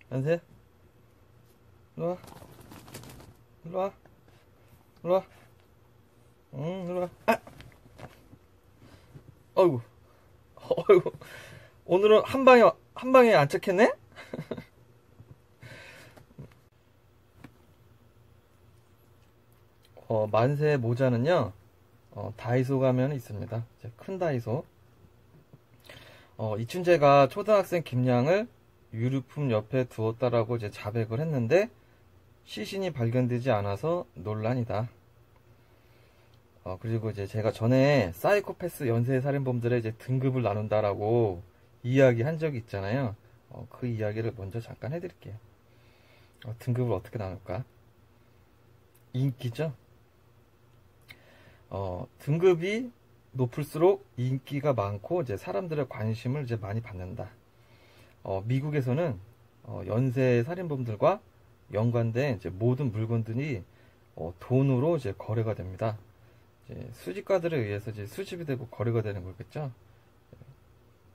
안세? 일로와. 일로와. 일로와. 응, 일로와. 아! 어이구. 어이구. 오늘은 한 방에 안착했네? 만세 모자는요, 다이소 가면 있습니다. 이제 큰 다이소. 이춘재가 초등학생 김양을 유류품 옆에 두었다라고 이제 자백을 했는데, 시신이 발견되지 않아서 논란이다. 그리고 이제 제가 전에 사이코패스 연쇄살인범들의 이제 등급을 나눈다라고 이야기한 적이 있잖아요. 그 이야기를 먼저 잠깐 해드릴게요. 등급을 어떻게 나눌까? 인기죠? 등급이 높을수록 인기가 많고 이제 사람들의 관심을 이제 많이 받는다. 미국에서는 연쇄 살인범들과 연관된 이제 모든 물건들이 돈으로 이제 거래가 됩니다. 이제 수집가들에 의해서 이제 수집이 되고 거래가 되는 거겠죠.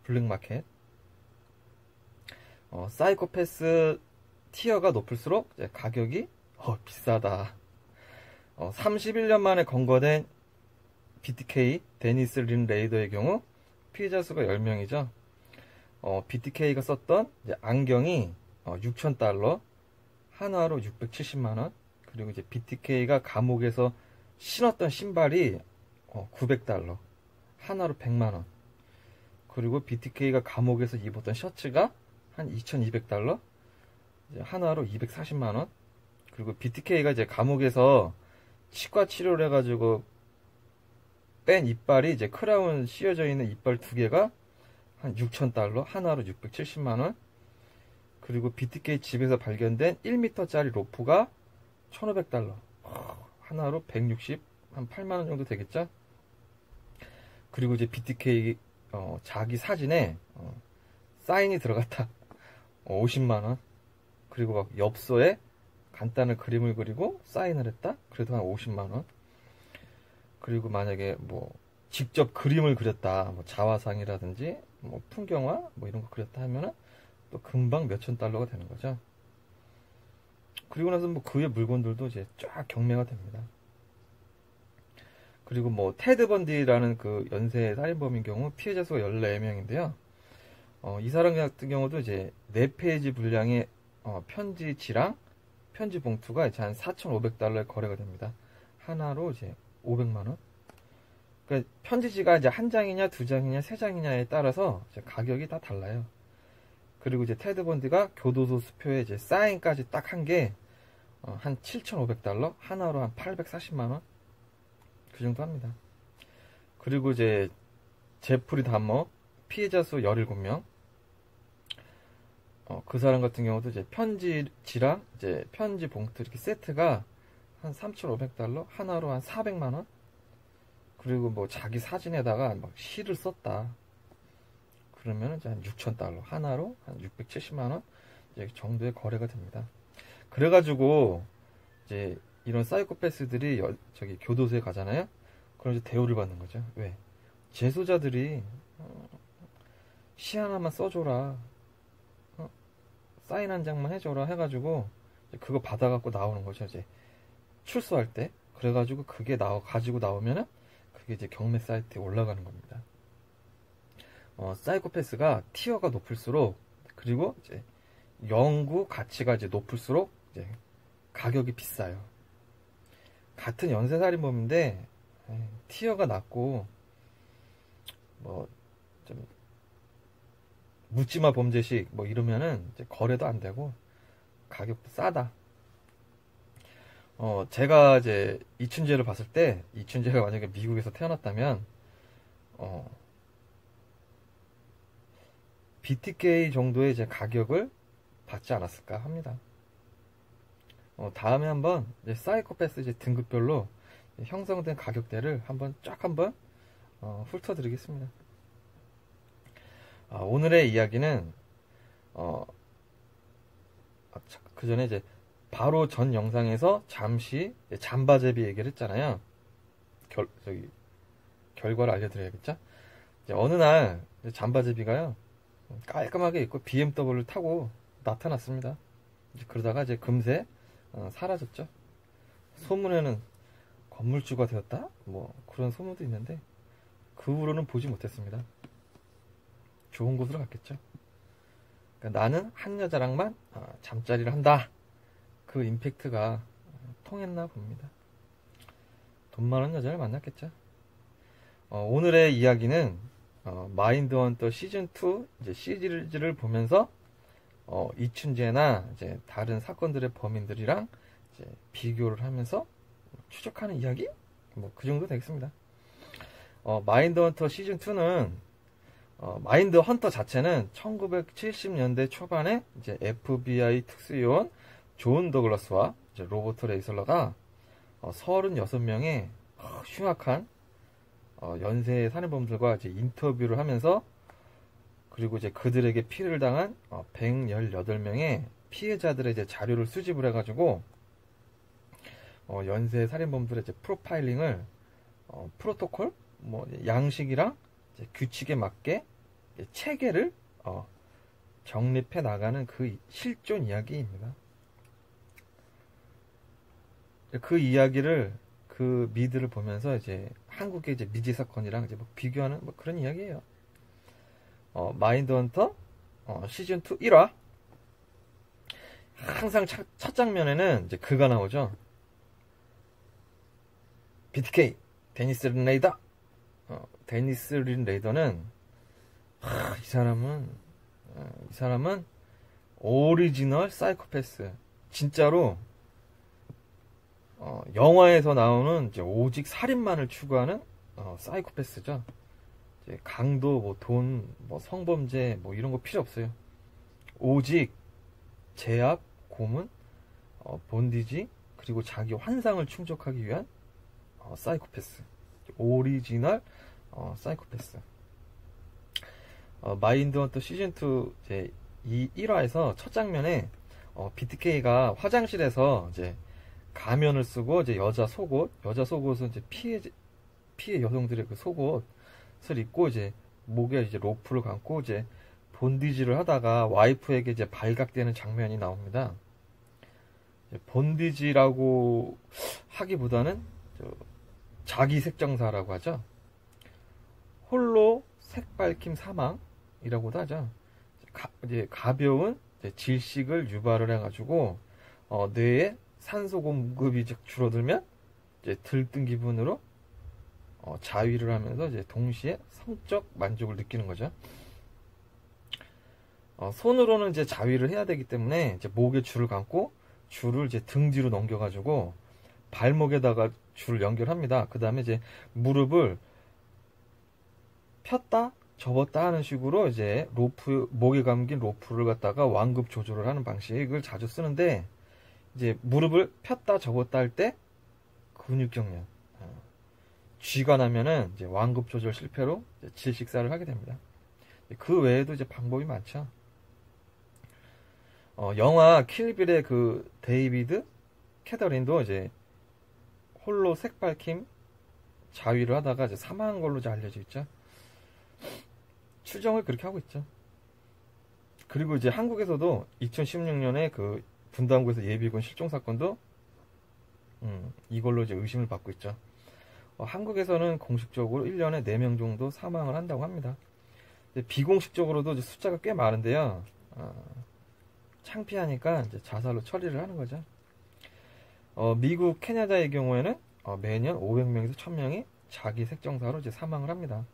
블랙마켓. 사이코패스 티어가 높을수록 이제 가격이 비싸다. 31년 만에 검거된 BTK 데니스 린 레이더의 경우 피해자 수가 10명이죠. BTK가 썼던 이제 안경이 6,000달러, 한화로 670만원, 그리고 이제 BTK가 감옥에서 신었던 신발이 900달러, 한화로 100만원, 그리고 BTK가 감옥에서 입었던 셔츠가 한 2200달러, 한화로 240만원, 그리고 BTK가 이제 감옥에서 치과 치료를 해가지고 뺀 이빨이 이제 크라운 씌워져 있는 이빨 2개가 한 6,000달러, 한화로 670만원, 그리고 BTK 집에서 발견된 1m짜리 로프가 1,500달러, 한화로 160, 한 8만원 정도 되겠죠? 그리고 이제 BTK 자기 사진에 사인이 들어갔다. 50만원. 그리고 막 엽서에 간단한 그림을 그리고 사인을 했다? 그래도 한 50만원. 그리고 만약에 뭐 직접 그림을 그렸다, 뭐 자화상이라든지 뭐 풍경화 뭐 이런 거 그렸다 하면은 또 금방 몇천 달러가 되는 거죠. 그리고 나서 뭐 그의 물건들도 이제 쫙 경매가 됩니다. 그리고 뭐 테드 번디라는 그 연쇄 살인범인 경우 피해자 수가 14명인데요. 이 사람 같은 경우도 이제 4페이지 분량의 편지지랑 편지 봉투가 이제 한 4,500달러에 거래가 됩니다. 하나로 이제 500만원. 그러니까 편지지가 이제 한 장이냐, 두 장이냐, 세 장이냐에 따라서 이제 가격이 다 달라요. 그리고 이제 테드 번디가 교도소 수표에 이제 사인까지 딱 한 게 한 7,500달러, 하나로 한 840만원. 그 정도 합니다. 그리고 이제 제프리 담머 피해자 수 17명. 그 사람 같은 경우도 이제 편지지랑 이제 편지 봉투 이렇게 세트가 한 3,500달러, 하나로 한 400만원. 그리고 뭐 자기 사진에다가 막 시를 썼다. 그러면 이제 한 6,000달러, 하나로 한 670만원 정도의 거래가 됩니다. 그래가지고 이제 이런 사이코패스들이 저기 교도소에 가잖아요. 그럼 이제 대우를 받는 거죠. 왜? 재소자들이 시 하나만 써줘라, 사인 한 장만 해줘라 해가지고 그거 받아갖고 나오는 거죠. 이제 출소할 때. 그래가지고 그게 가지고 나오면은 그게 이제 경매 사이트에 올라가는 겁니다. 사이코패스가 티어가 높을수록, 그리고 이제 연구 가치가 이제 높을수록 이제 가격이 비싸요. 같은 연쇄살인범인데 티어가 낮고 뭐 좀 묻지마 범죄식 뭐 이러면은 이제 거래도 안 되고 가격도 싸다. 제가 이제 이춘재를 봤을 때, 이춘재가 만약에 미국에서 태어났다면 BTK 정도의 이제 가격을 받지 않았을까 합니다. 다음에 한번 이제 사이코패스 이제 등급별로 형성된 가격대를 한번 훑어드리겠습니다. 오늘의 이야기는 그 전에 이제 바로 전 영상에서 잠시 잠바제비 얘기를 했잖아요. 결과를 알려드려야겠죠? 어느 날 잠바제비가요 깔끔하게 입고 BMW를 타고 나타났습니다. 그러다가 이제 금세 사라졌죠. 소문에는 건물주가 되었다? 뭐 그런 소문도 있는데 그 후로는 보지 못했습니다. 좋은 곳으로 갔겠죠. 그러니까 나는 한 여자랑만 잠자리를 한다. 그 임팩트가 통했나 봅니다. 돈 많은 여자를 만났겠죠. 오늘의 이야기는 마인드 헌터 시즌2 이제 시리즈를 보면서 이춘재나 이제 다른 사건들의 범인들이랑 이제 비교를 하면서 추적하는 이야기? 뭐 그 정도 되겠습니다. 마인드 헌터 시즌2는 마인드 헌터 자체는 1970년대 초반에 이제 FBI 특수요원 존 더글라스와 이제 로버트 레이슬러가 36명의 흉악한 연쇄 살인범들과 이제 인터뷰를 하면서 그리고 이제 그들에게 피해를 당한 118명의 피해자들의 이제 자료를 수집을 해가지고 연쇄 살인범들의 이제 프로파일링을 프로토콜 뭐 양식이랑 이제 규칙에 맞게 체계를 정립해 나가는 그 실존 이야기입니다. 그 이야기를 그 미드를 보면서 이제 한국의 이제 미지 사건이랑 이제 뭐 비교하는 뭐 그런 이야기예요. 마인드 헌터 시즌 2 1화 항상 첫 장면에는 이제 그가 나오죠. BTK 데니스 린 레이더. 데니스 린 레이더는 이 사람은 오리지널 사이코패스. 진짜로 영화에서 나오는 이제 오직 살인만을 추구하는 사이코패스죠. 이제 강도, 뭐 돈, 뭐 성범죄, 뭐 이런 거 필요 없어요. 오직 제압, 고문, 본디지, 그리고 자기 환상을 충족하기 위한 사이코패스. 오리지널 사이코패스. 마인드 헌터 시즌2 이제 이 1화에서 첫 장면에 BTK가 화장실에서 이제 가면을 쓰고 이제 여자 속옷은 이제 피해 여성들의 그 속옷을 입고 이제 목에 이제 로프를 감고 이제 본디지를 하다가 와이프에게 이제 발각되는 장면이 나옵니다. 본디지라고 하기보다는 자기 색정사라고 하죠. 홀로 색밝힘 사망이라고도 하죠. 이제 가벼운 이제 질식을 유발을 해가지고 뇌에 산소 공급이 줄어들면 이제 들뜬 기분으로 자위를 하면서 이제 동시에 성적 만족을 느끼는 거죠. 손으로는 이제 자위를 해야 되기 때문에 이제 목에 줄을 감고 줄을 이제 등 뒤로 넘겨가지고 발목에다가 줄을 연결합니다. 그 다음에 이제 무릎을 폈다 접었다 하는 식으로 이제 목에 감긴 로프를 갖다가 완급 조절을 하는 방식을 자주 쓰는데 이제 무릎을 폈다 접었다 할 때 근육경련 쥐가 나면은 이제 완급 조절 실패로 질식사를 하게 됩니다. 그 외에도 이제 방법이 많죠. 영화 킬빌의 그 데이비드 캐더린도 이제 홀로 색밝힘 자위를 하다가 이제 사망한 걸로 이제 알려져 있죠. 추정을 그렇게 하고 있죠. 그리고 이제 한국에서도 2016년에 그 분당구에서 예비군 실종 사건도 이걸로 이제 의심을 받고 있죠. 한국에서는 공식적으로 1년에 4명 정도 사망을 한다고 합니다. 비공식적으로도 이제 숫자가 꽤 많은데요. 창피하니까 이제 자살로 처리를 하는 거죠. 미국, 캐나다의 경우에는 매년 500명에서 1000명이 자기 색정사로 이제 사망을 합니다.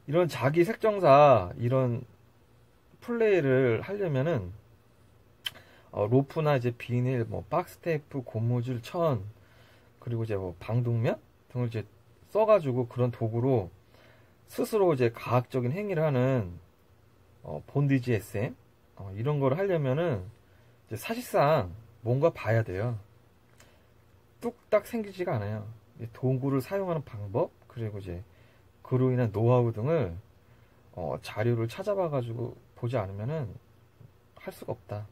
이런 자기 색정사, 이런 플레이를 하려면은 로프나 이제 비닐, 뭐 박스 테이프, 고무줄, 천, 그리고 이제 뭐 방독면 등을 이제 써가지고 그런 도구로 스스로 이제 가학적인 행위를 하는 본디지 SM 이런 걸 하려면은 이제 사실상 뭔가 봐야 돼요. 뚝딱 생기지가 않아요. 도구를 사용하는 방법, 그리고 이제 그로 인한 노하우 등을 자료를 찾아봐가지고 보지 않으면은 할 수가 없다.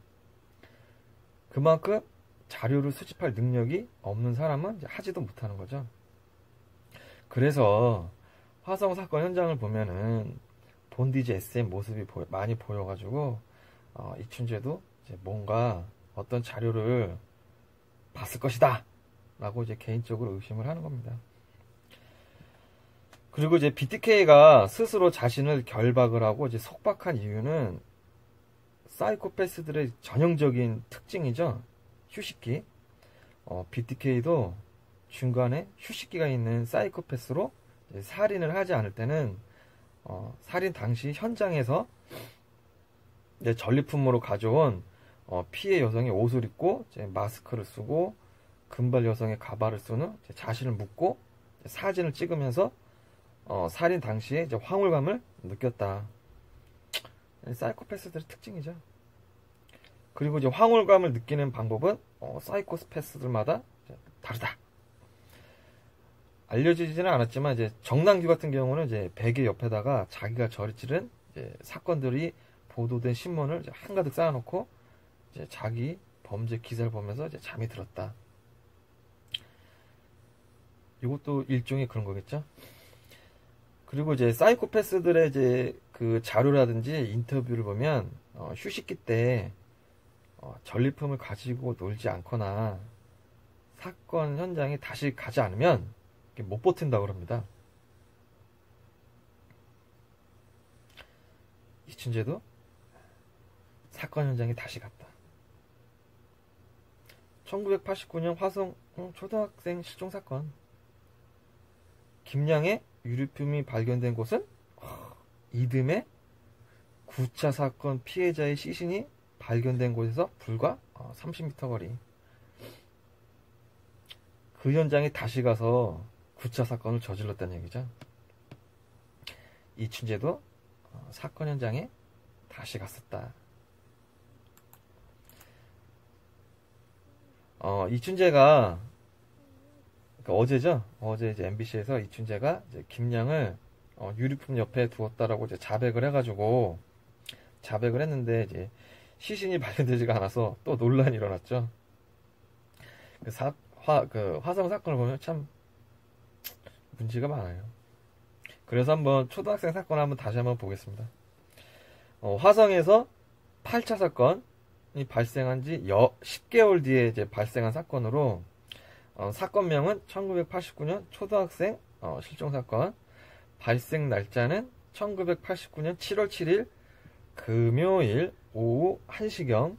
그만큼 자료를 수집할 능력이 없는 사람은 이제 하지도 못하는 거죠. 그래서 화성 사건 현장을 보면은 본디지 SM 모습이 많이 보여가지고 이춘재도 이제 뭔가 어떤 자료를 봤을 것이다 라고 이제 개인적으로 의심을 하는 겁니다. 그리고 이제 BTK가 스스로 자신을 결박을 하고 이제 속박한 이유는 사이코패스들의 전형적인 특징이죠. 휴식기. BTK도 중간에 휴식기가 있는 사이코패스로 살인을 하지 않을 때는 살인 당시 현장에서 이제 전리품으로 가져온 피해 여성의 옷을 입고 이제 마스크를 쓰고 금발 여성의 가발을 쓴 후 자신을 묶고 사진을 찍으면서 살인 당시에 이제 황홀감을 느꼈다. 사이코패스들의 특징이죠. 그리고 이제 황홀감을 느끼는 방법은 사이코패스들마다 다르다. 알려지지는 않았지만 이제 정남규 같은 경우는 이제 베개 옆에다가 자기가 저지른 이제 사건들이 보도된 신문을 이제 한가득 쌓아놓고 이제 자기 범죄 기사를 보면서 이제 잠이 들었다. 이것도 일종의 그런 거겠죠. 그리고 이제 사이코패스들의 이제 그 자료라든지 인터뷰를 보면 휴식기 때 전리품을 가지고 놀지 않거나 사건 현장에 다시 가지 않으면 못 버틴다고 합니다. 이춘재도 사건 현장에 다시 갔다. 1989년 화성 초등학생 실종 사건. 김양의 유류품이 발견된 곳은 이듬해 9차 사건 피해자의 시신이 발견된 곳에서 불과 30m 거리. 그 현장에 다시 가서 9차 사건을 저질렀다는 얘기죠. 이춘재도 사건 현장에 다시 갔었다. 이춘재가 그러니까 어제죠. 어제 이제 MBC에서 이춘재가 이제 김양을 유류품 옆에 두었다라고 이제 자백을 해가지고 자백을 했는데 이제 시신이 발견되지가 않아서 또 논란이 일어났죠. 화성 사건을 보면 참 문제가 많아요. 그래서 한번 초등학생 사건을 한번 다시 한번 보겠습니다. 화성에서 8차 사건이 발생한 지 10개월 뒤에 이제 발생한 사건으로 사건명은 1989년 초등학생 실종 사건, 발생 날짜는 1989년 7월 7일 금요일 오후 1시경,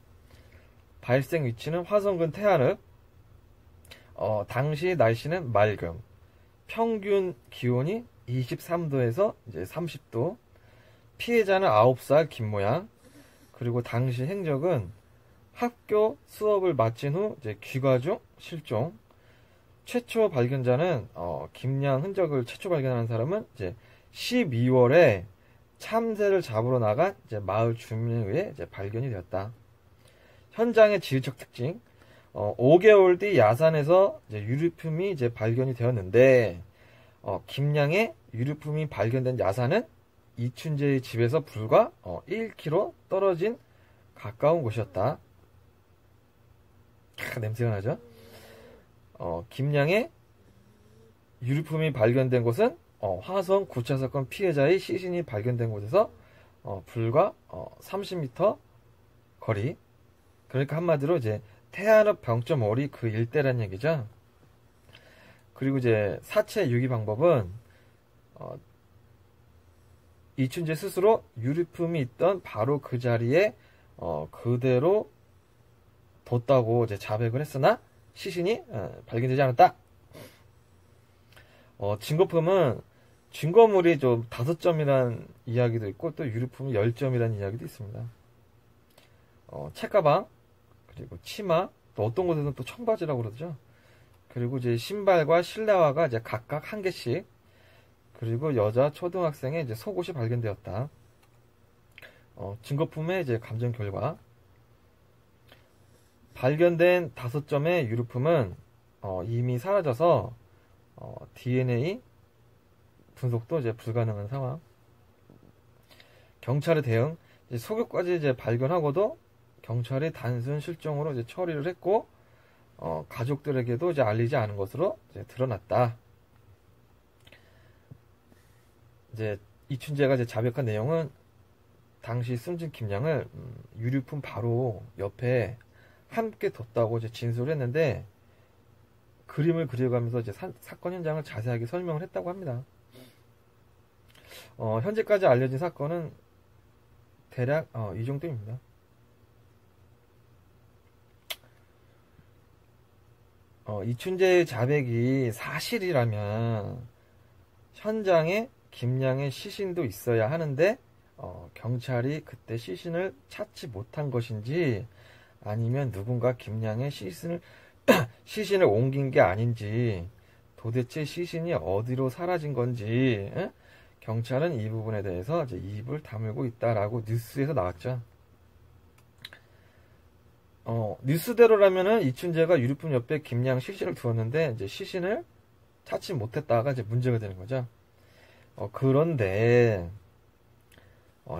발생 위치는 화성군 태안읍, 당시 날씨는 맑음, 평균 기온이 23도에서 이제 30도, 피해자는 9살 김모양, 그리고 당시 행적은 학교 수업을 마친 후 이제 귀가 중 실종. 최초 발견자는 김양 흔적을 최초 발견한 사람은 이제 12월에 참새를 잡으러 나간 이제 마을 주민에 의해 이제 발견이 되었다. 현장의 지리적 특징. 5개월 뒤 야산에서 이제 유류품이 이제 발견이 되었는데 김양의 유류품이 발견된 야산은 이춘재의 집에서 불과 1km 떨어진 가까운 곳이었다. 냄새가 나죠? 김양의 유류품이 발견된 곳은 화성 9차 사건 피해자의 시신이 발견된 곳에서 불과 30m 거리. 그러니까 한마디로 이제 태안읍 병점월이 그 일대란 얘기죠. 그리고 이제 사체 유기 방법은 이춘재 스스로 유류품이 있던 바로 그 자리에 그대로 뒀다고 이제 자백을 했으나 시신이 발견되지 않았다. 증거품은 증거물이 좀 5점이라는 이야기도 있고 또 유류품이 10점이라는 이야기도 있습니다. 책가방, 그리고 치마, 또 어떤 곳에서는 또 청바지라고 그러죠. 그리고 이제 신발과 실내화가 이제 각각 1개씩, 그리고 여자 초등학생의 이제 속옷이 발견되었다. 증거품의 이제 감정 결과. 발견된 5점의 유류품은 이미 사라져서 DNA 분석도 이제 불가능한 상황. 경찰의 대응. 이제 속옷까지 이제 발견하고도 경찰이 단순 실종으로 이제 처리를 했고 가족들에게도 이제 알리지 않은 것으로 이제 드러났다. 이제 이춘재가 이제 자백한 내용은 당시 숨진 김양을 유류품 바로 옆에 함께 뒀다고 이제 진술을 했는데 그림을 그려가면서 이제 사건 현장을 자세하게 설명을 했다고 합니다. 현재까지 알려진 사건은 대략 이 정도입니다. 이춘재의 자백이 사실이라면 현장에 김양의 시신도 있어야 하는데 경찰이 그때 시신을 찾지 못한 것인지 아니면 누군가 김양의 시신을 옮긴 게 아닌지 도대체 시신이 어디로 사라진 건지 경찰은 이 부분에 대해서 이제 입을 다물고 있다라고 뉴스에서 나왔죠. 뉴스대로라면은 이춘재가 유류품 옆에 김양 시신을 두었는데 이제 시신을 찾지 못했다가 이제 문제가 되는 거죠. 그런데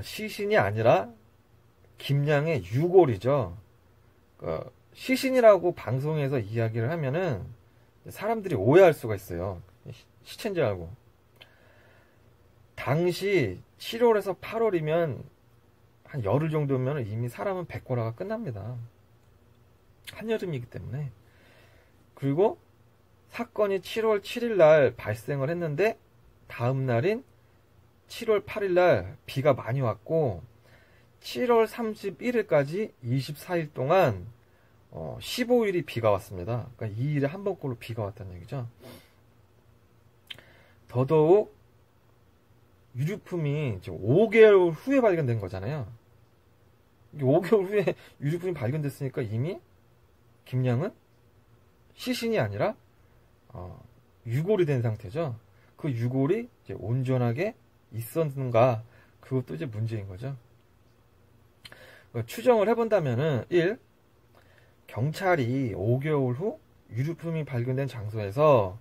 시신이 아니라 김양의 유골이죠. 시신이라고 방송에서 이야기를 하면은 사람들이 오해할 수가 있어요. 시체인 줄 알고. 당시 7월에서 8월이면 한 열흘 정도면 이미 사람은 백골화가 끝납니다. 한여름이기 때문에. 그리고 사건이 7월 7일 날 발생을 했는데 다음 날인 7월 8일 날 비가 많이 왔고 7월 31일까지 24일 동안 15일이 비가 왔습니다. 그러니까 2일에 한 번꼴로 비가 왔다는 얘기죠. 더더욱 유류품이 지금 5개월 후에 발견된 거잖아요. 5개월 후에 유류품이 발견됐으니까 이미 김양은 시신이 아니라 유골이 된 상태죠. 그 유골이 이제 온전하게 있었는가, 그것도 이제 문제인 거죠. 추정을 해본다면은 1. 경찰이 5개월 후 유류품이 발견된 장소에서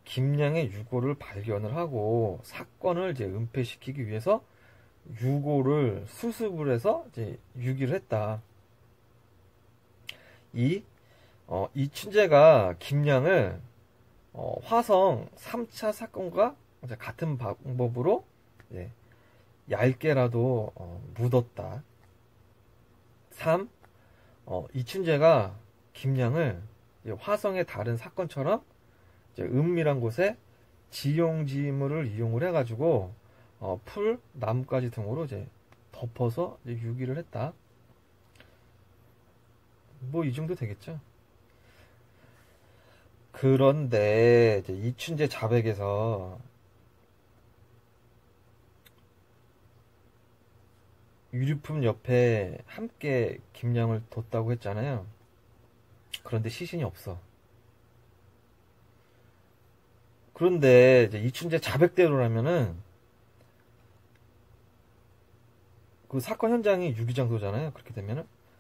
김양의 유골을 발견을 하고 사건을 이제 은폐시키기 위해서 유골을 수습을 해서 이제 유기를 했다. 2. 이춘재가 김양을 화성 3차 사건과 같은 방법으로 얇게라도 묻었다. 3. 이춘재가 김양을 화성의 다른 사건처럼 이제 은밀한 곳에 지용지물을 이용을 해가지고 풀, 나뭇가지 등으로 이제 덮어서 이제 유기를 했다. 뭐 이 정도 되겠죠. 그런데 이제 이춘재 자백에서 유류품 옆에 함께 김양을 뒀다고 했잖아요. 그런데 시신이 없어. 그런데 이제 이춘재 자백대로라면은 그 사건 현장이 유기장소잖아요.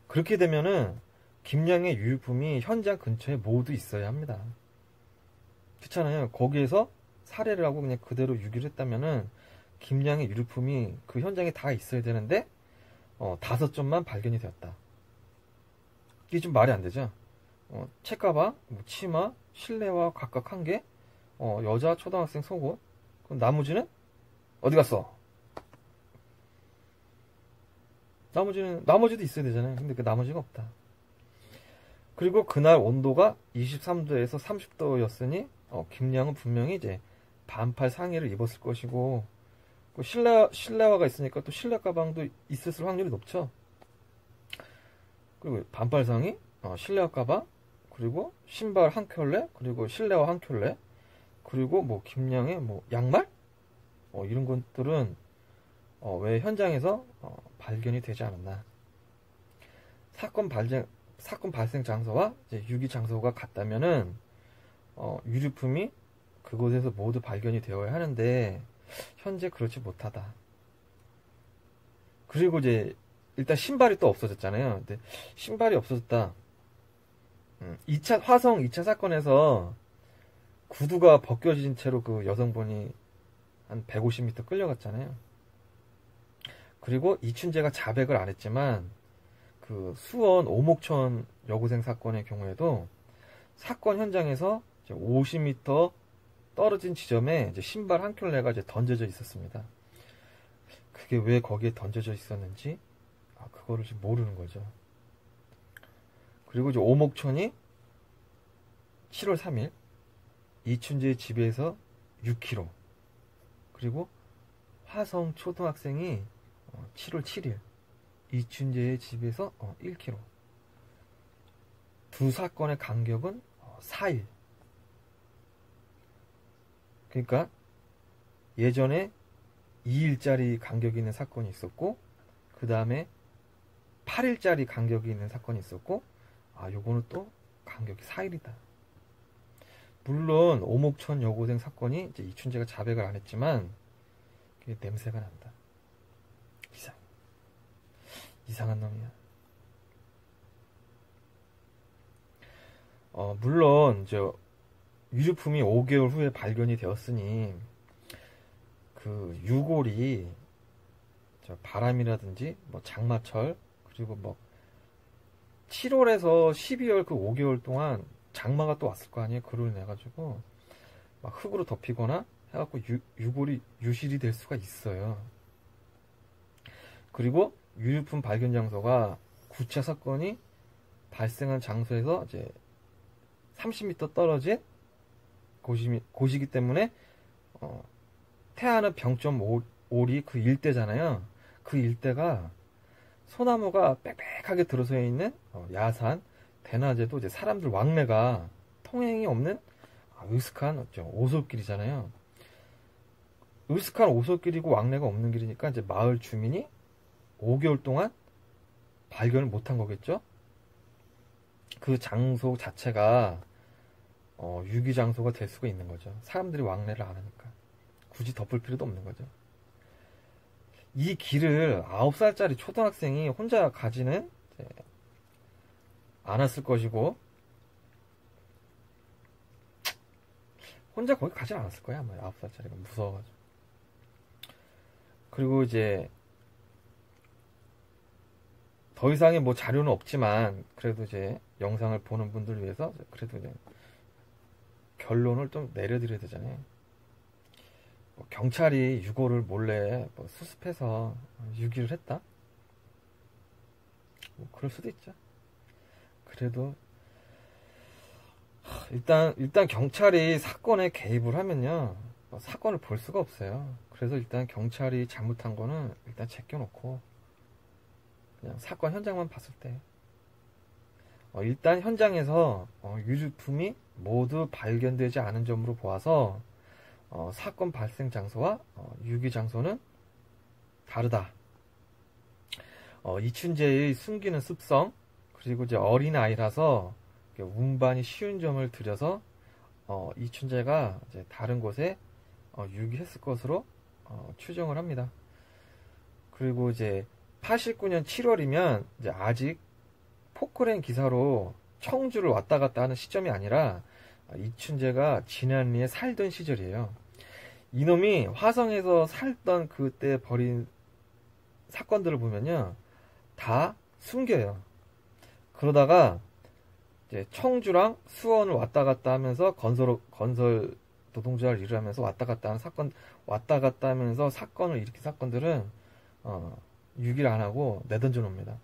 그렇게 되면은 김양의 유류품이 현장 근처에 모두 있어야 합니다. 그렇잖아요. 거기에서 살해를 하고 그냥 그대로 유기를 했다면은 김양의 유류품이 그 현장에 다 있어야 되는데 5점만 발견이 되었다. 이게 좀 말이 안 되죠. 책가방, 치마, 실내화 각각 1개, 여자 초등학생 속옷. 그럼 나머지는 어디 갔어? 나머지도 있어야 되잖아요. 근데 그 나머지가 없다. 그리고 그날 온도가 23도에서 30도였으니 김양은 분명히 이제 반팔 상의를 입었을 것이고, 실내화가 있으니까 또 실내 가방도 있었을 확률이 높죠. 그리고 반팔 상의, 실내화 가방, 그리고 신발 한 켤레, 그리고 실내화 한 켤레, 그리고 뭐 김양의 뭐 양말, 이런 것들은 왜 현장에서 발견이 되지 않았나? 사건 발생 장소와 이제 유기 장소가 같다면은 유류품이 그곳에서 모두 발견이 되어야 하는데 현재 그렇지 못하다. 그리고 이제 일단 신발이 또 없어졌잖아요. 근데 신발이 없어졌다. 화성 2차 사건에서 구두가 벗겨진 채로 그 여성분이 한 150m 끌려갔잖아요. 그리고 이춘재가 자백을 안 했지만 그 수원 오목천 여고생 사건의 경우에도 사건 현장에서 50m 떨어진 지점에 이제 신발 한 켤레가 이제 던져져 있었습니다. 그게 왜 거기에 던져져 있었는지 그거를 지금 모르는 거죠. 그리고 이제 오목천이 7월 3일 이춘재의 집에서 6km, 그리고 화성 초등학생이 7월 7일 이춘재의 집에서 1km. 두 사건의 간격은 4일. 그러니까 예전에 2일짜리 간격이 있는 사건이 있었고, 그 다음에 8일짜리 간격이 있는 사건이 있었고, 요거는 또 간격이 4일이다. 물론 오목천 여고생 사건이 이제 이춘재가 자백을 안 했지만 그게 냄새가 난다. 이상한 놈이야. 물론 유류품이 5개월 후에 발견이 되었으니 그 유골이 바람이라든지 장마철, 그리고 7월에서 12월 그 5개월 동안 장마가 또 왔을 거 아니에요. 그걸 내가지고 막 흙으로 덮이거나 해갖고 유골이 유실이 될 수가 있어요. 그리고 유류품 발견 장소가 9차 사건이 발생한 장소에서 이제 30m 떨어진 곳이기 때문에 태아는 0.5리 그 일대잖아요. 그 일대가 소나무가 빽빽하게 들어서 있는 야산, 대낮에도 이제 사람들 왕래가 통행이 없는 으슥한 오솔길이잖아요. 으슥한 오솔길이고 왕래가 없는 길이니까 이제 마을 주민이 5개월 동안 발견을 못한 거겠죠. 그 장소 자체가 유기 장소가 될 수가 있는 거죠. 사람들이 왕래를 안 하니까 굳이 덮을 필요도 없는 거죠. 이 길을 9살짜리 초등학생이 혼자 가지는 않았을 것이고, 혼자 거기 가지 않았을 거야 아마. 9살짜리가 무서워가지고. 그리고 이제 더 이상의 자료는 없지만 그래도 이제 영상을 보는 분들을 위해서 그래도 이제 결론을 좀 내려드려야 되잖아요. 경찰이 유골을 몰래 수습해서 유기를 했다? 그럴 수도 있죠. 그래도 일단 경찰이 사건에 개입을 하면요, 사건을 볼 수가 없어요. 그래서 일단 경찰이 잘못한 거는 일단 제껴놓고 그냥 사건 현장만 봤을 때 일단 현장에서 유류품이 모두 발견되지 않은 점으로 보아서 사건 발생 장소와 유기 장소는 다르다. 이춘재의 숨기는 습성, 그리고 이제 어린 아이라서 운반이 쉬운 점을 들여서 이춘재가 이제 다른 곳에 유기했을 것으로 추정을 합니다. 그리고 이제 89년 7월이면 이제 아직 포크레인 기사로 청주를 왔다 갔다 하는 시점이 아니라 이춘재가 진안리에 살던 시절이에요. 이놈이 화성에서 살던 그때 벌인 사건들을 보면요, 다 숨겨요. 그러다가 이제 청주랑 수원을 왔다 갔다 하면서 건설 노동자를 일을 하면서 왔다 갔다 하면서 사건을 일으킨 사건들은 유기를 안 하고 내던져 놓습니다.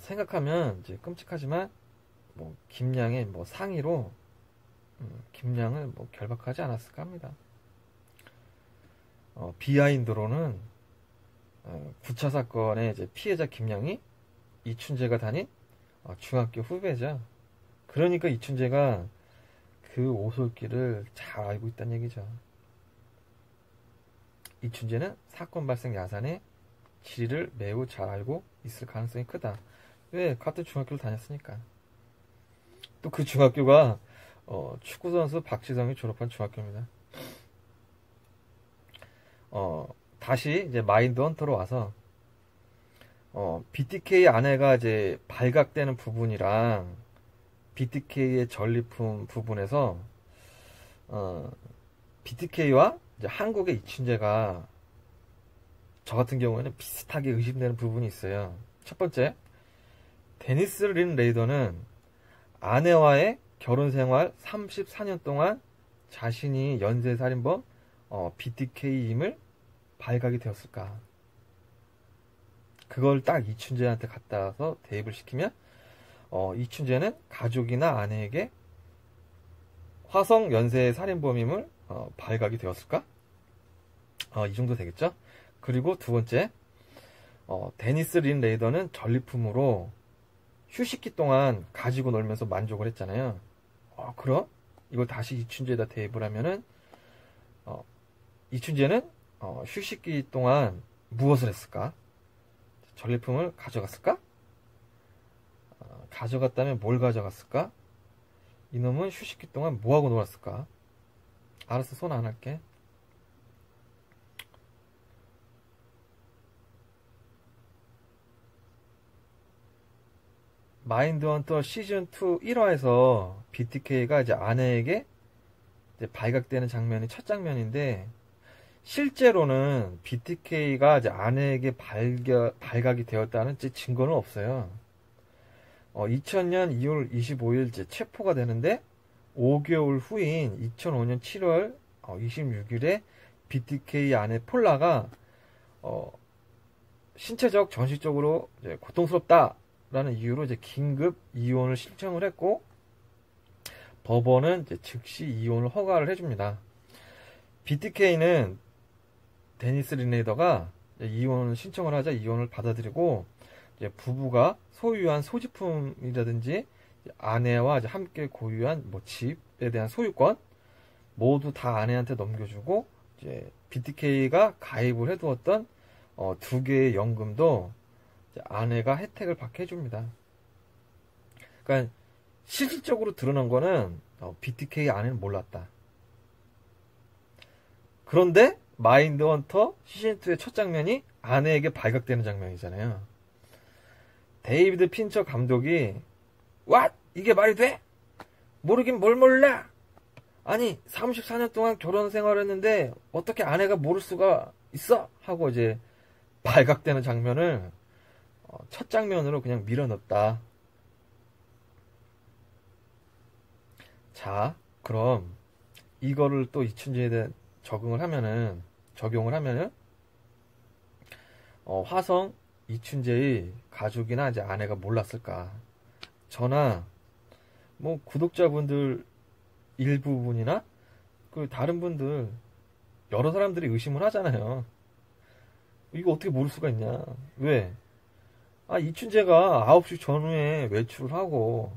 생각하면 이제 끔찍하지만 김양의 상의로 김양을 결박하지 않았을까 합니다. 비하인드로는 9차 사건의 이제 피해자 김양이 이춘재가 다닌 중학교 후배죠. 그러니까 이춘재가 그 오솔길을 잘 알고 있다는 얘기죠. 이춘재는 사건 발생 야산의 지리를 매우 잘 알고 있을 가능성이 크다. 왜? 같은 중학교를 다녔으니까. 또 그 중학교가 축구선수 박지성이 졸업한 중학교입니다. 다시 이제 마인드 헌터로 와서 BTK 아내가 이제 발각되는 부분이랑 BTK의 전리품 부분에서 BTK와 이제 한국의 이춘재가 저 같은 경우에는 비슷하게 의심되는 부분이 있어요. 첫 번째, 데니스 린 레이더는 아내와의 결혼 생활 34년 동안 자신이 연쇄살인범 BTK임을 발각이 되었을까? 그걸 딱 이춘재한테 갖다 와서 대입을 시키면 이춘재는 가족이나 아내에게 화성 연쇄 살인범임을 발각이 되었을까? 이 정도 되겠죠? 그리고 두 번째, 데니스 린 레이더는 전리품으로 휴식기 동안 가지고 놀면서 만족을 했잖아요. 그럼 이걸 다시 이춘재에다 대입을 하면은 이춘재는 휴식기 동안 무엇을 했을까? 전리품을 가져갔을까? 가져갔다면 뭘 가져갔을까? 이놈은 휴식기 동안 뭐하고 놀았을까? 알았어, 손 안 할게. 마인드헌터 시즌2 1화에서 BTK가 이제 아내에게 이제 발각되는 장면이 첫 장면인데, 실제로는 BTK가 이제 아내에게 발각이 되었다는 증거는 없어요. 2000년 2월 25일 이제 체포가 되는데 5개월 후인 2005년 7월 26일에 BTK 아내 폴라가 신체적, 정신적으로 이제 고통스럽다라는 이유로 이제 긴급 이혼을 신청을 했고, 법원은 이제 즉시 이혼을 허가를 해줍니다. BTK는 데니스 린레이더가 이혼을 신청을 하자 이혼을 받아들이고, 이제 부부가 소유한 소지품이라든지 아내와 이제 함께 고유한 뭐 집에 대한 소유권 모두 다 아내한테 넘겨주고, 이제 BTK가 가입을 해두었던 2개의 연금도 이제 아내가 혜택을 받게 해줍니다. 그러니까 실질적으로 드러난 거는 BTK 아내는 몰랐다. 그런데 마인드헌터 시즌2의 첫 장면이 아내에게 발각되는 장면이잖아요. 데이비드 핀처 감독이 왓? 이게 말이 돼? 모르긴 뭘 몰라? 아니 34년 동안 결혼 생활했는데 어떻게 아내가 모를 수가 있어? 하고 이제 발각되는 장면을 첫 장면으로 그냥 밀어넣었다. 자, 그럼 이거를 또 이춘재에 대해 적용을 하면은 화성 이춘재의 가족이나 이제 아내가 몰랐을까? 저나 뭐 구독자분들 일부분이나 그 다른 분들 여러 사람들이 의심을 하잖아요. 이거 어떻게 모를 수가 있냐? 왜? 이춘재가 9시 전후에 외출을 하고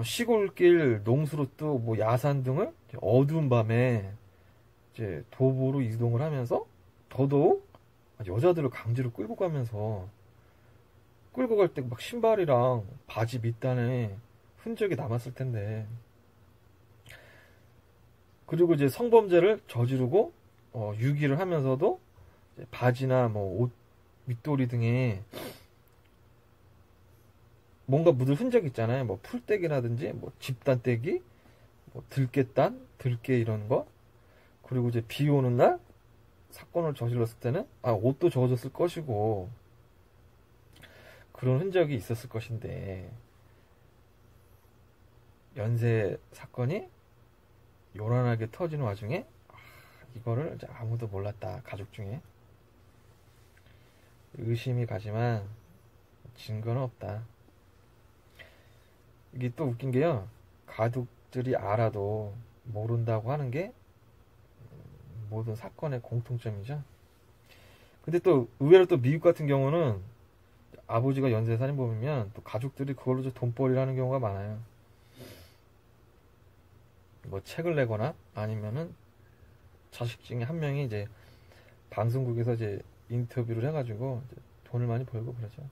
시골길 농수로또 뭐 야산 등을 어두운 밤에 이제 도보로 이동을 하면서 더더욱 여자들을 강제로 끌고 가면서 끌고 갈 때 막 신발이랑 바지 밑단에 흔적이 남았을 텐데, 그리고 이제 성범죄를 저지르고 유기를 하면서도 이제 바지나 뭐 옷 밑도리 등에 뭔가 묻을 흔적이 있잖아요. 뭐 풀떼기라든지 뭐 집단떼기, 뭐 들깨단, 들깨 이런 거. 그리고 이제 비 오는 날 사건을 저질렀을 때는 옷도 젖었을 것이고 그런 흔적이 있었을 것인데, 연쇄 사건이 요란하게 터지는 와중에 이거를 이제 아무도 몰랐다, 가족 중에. 의심이 가지만 증거는 없다. 이게 또 웃긴 게요, 가족들이 알아도 모른다고 하는 게 모든 사건의 공통점이죠. 근데 또 의외로 또 미국 같은 경우는 아버지가 연쇄살인범이면 또 가족들이 그걸로 좀 돈벌이를 하는 경우가 많아요. 뭐 책을 내거나 아니면은 자식 중에 한 명이 이제 방송국에서 이제 인터뷰를 해가지고 이제 돈을 많이 벌고 그러죠.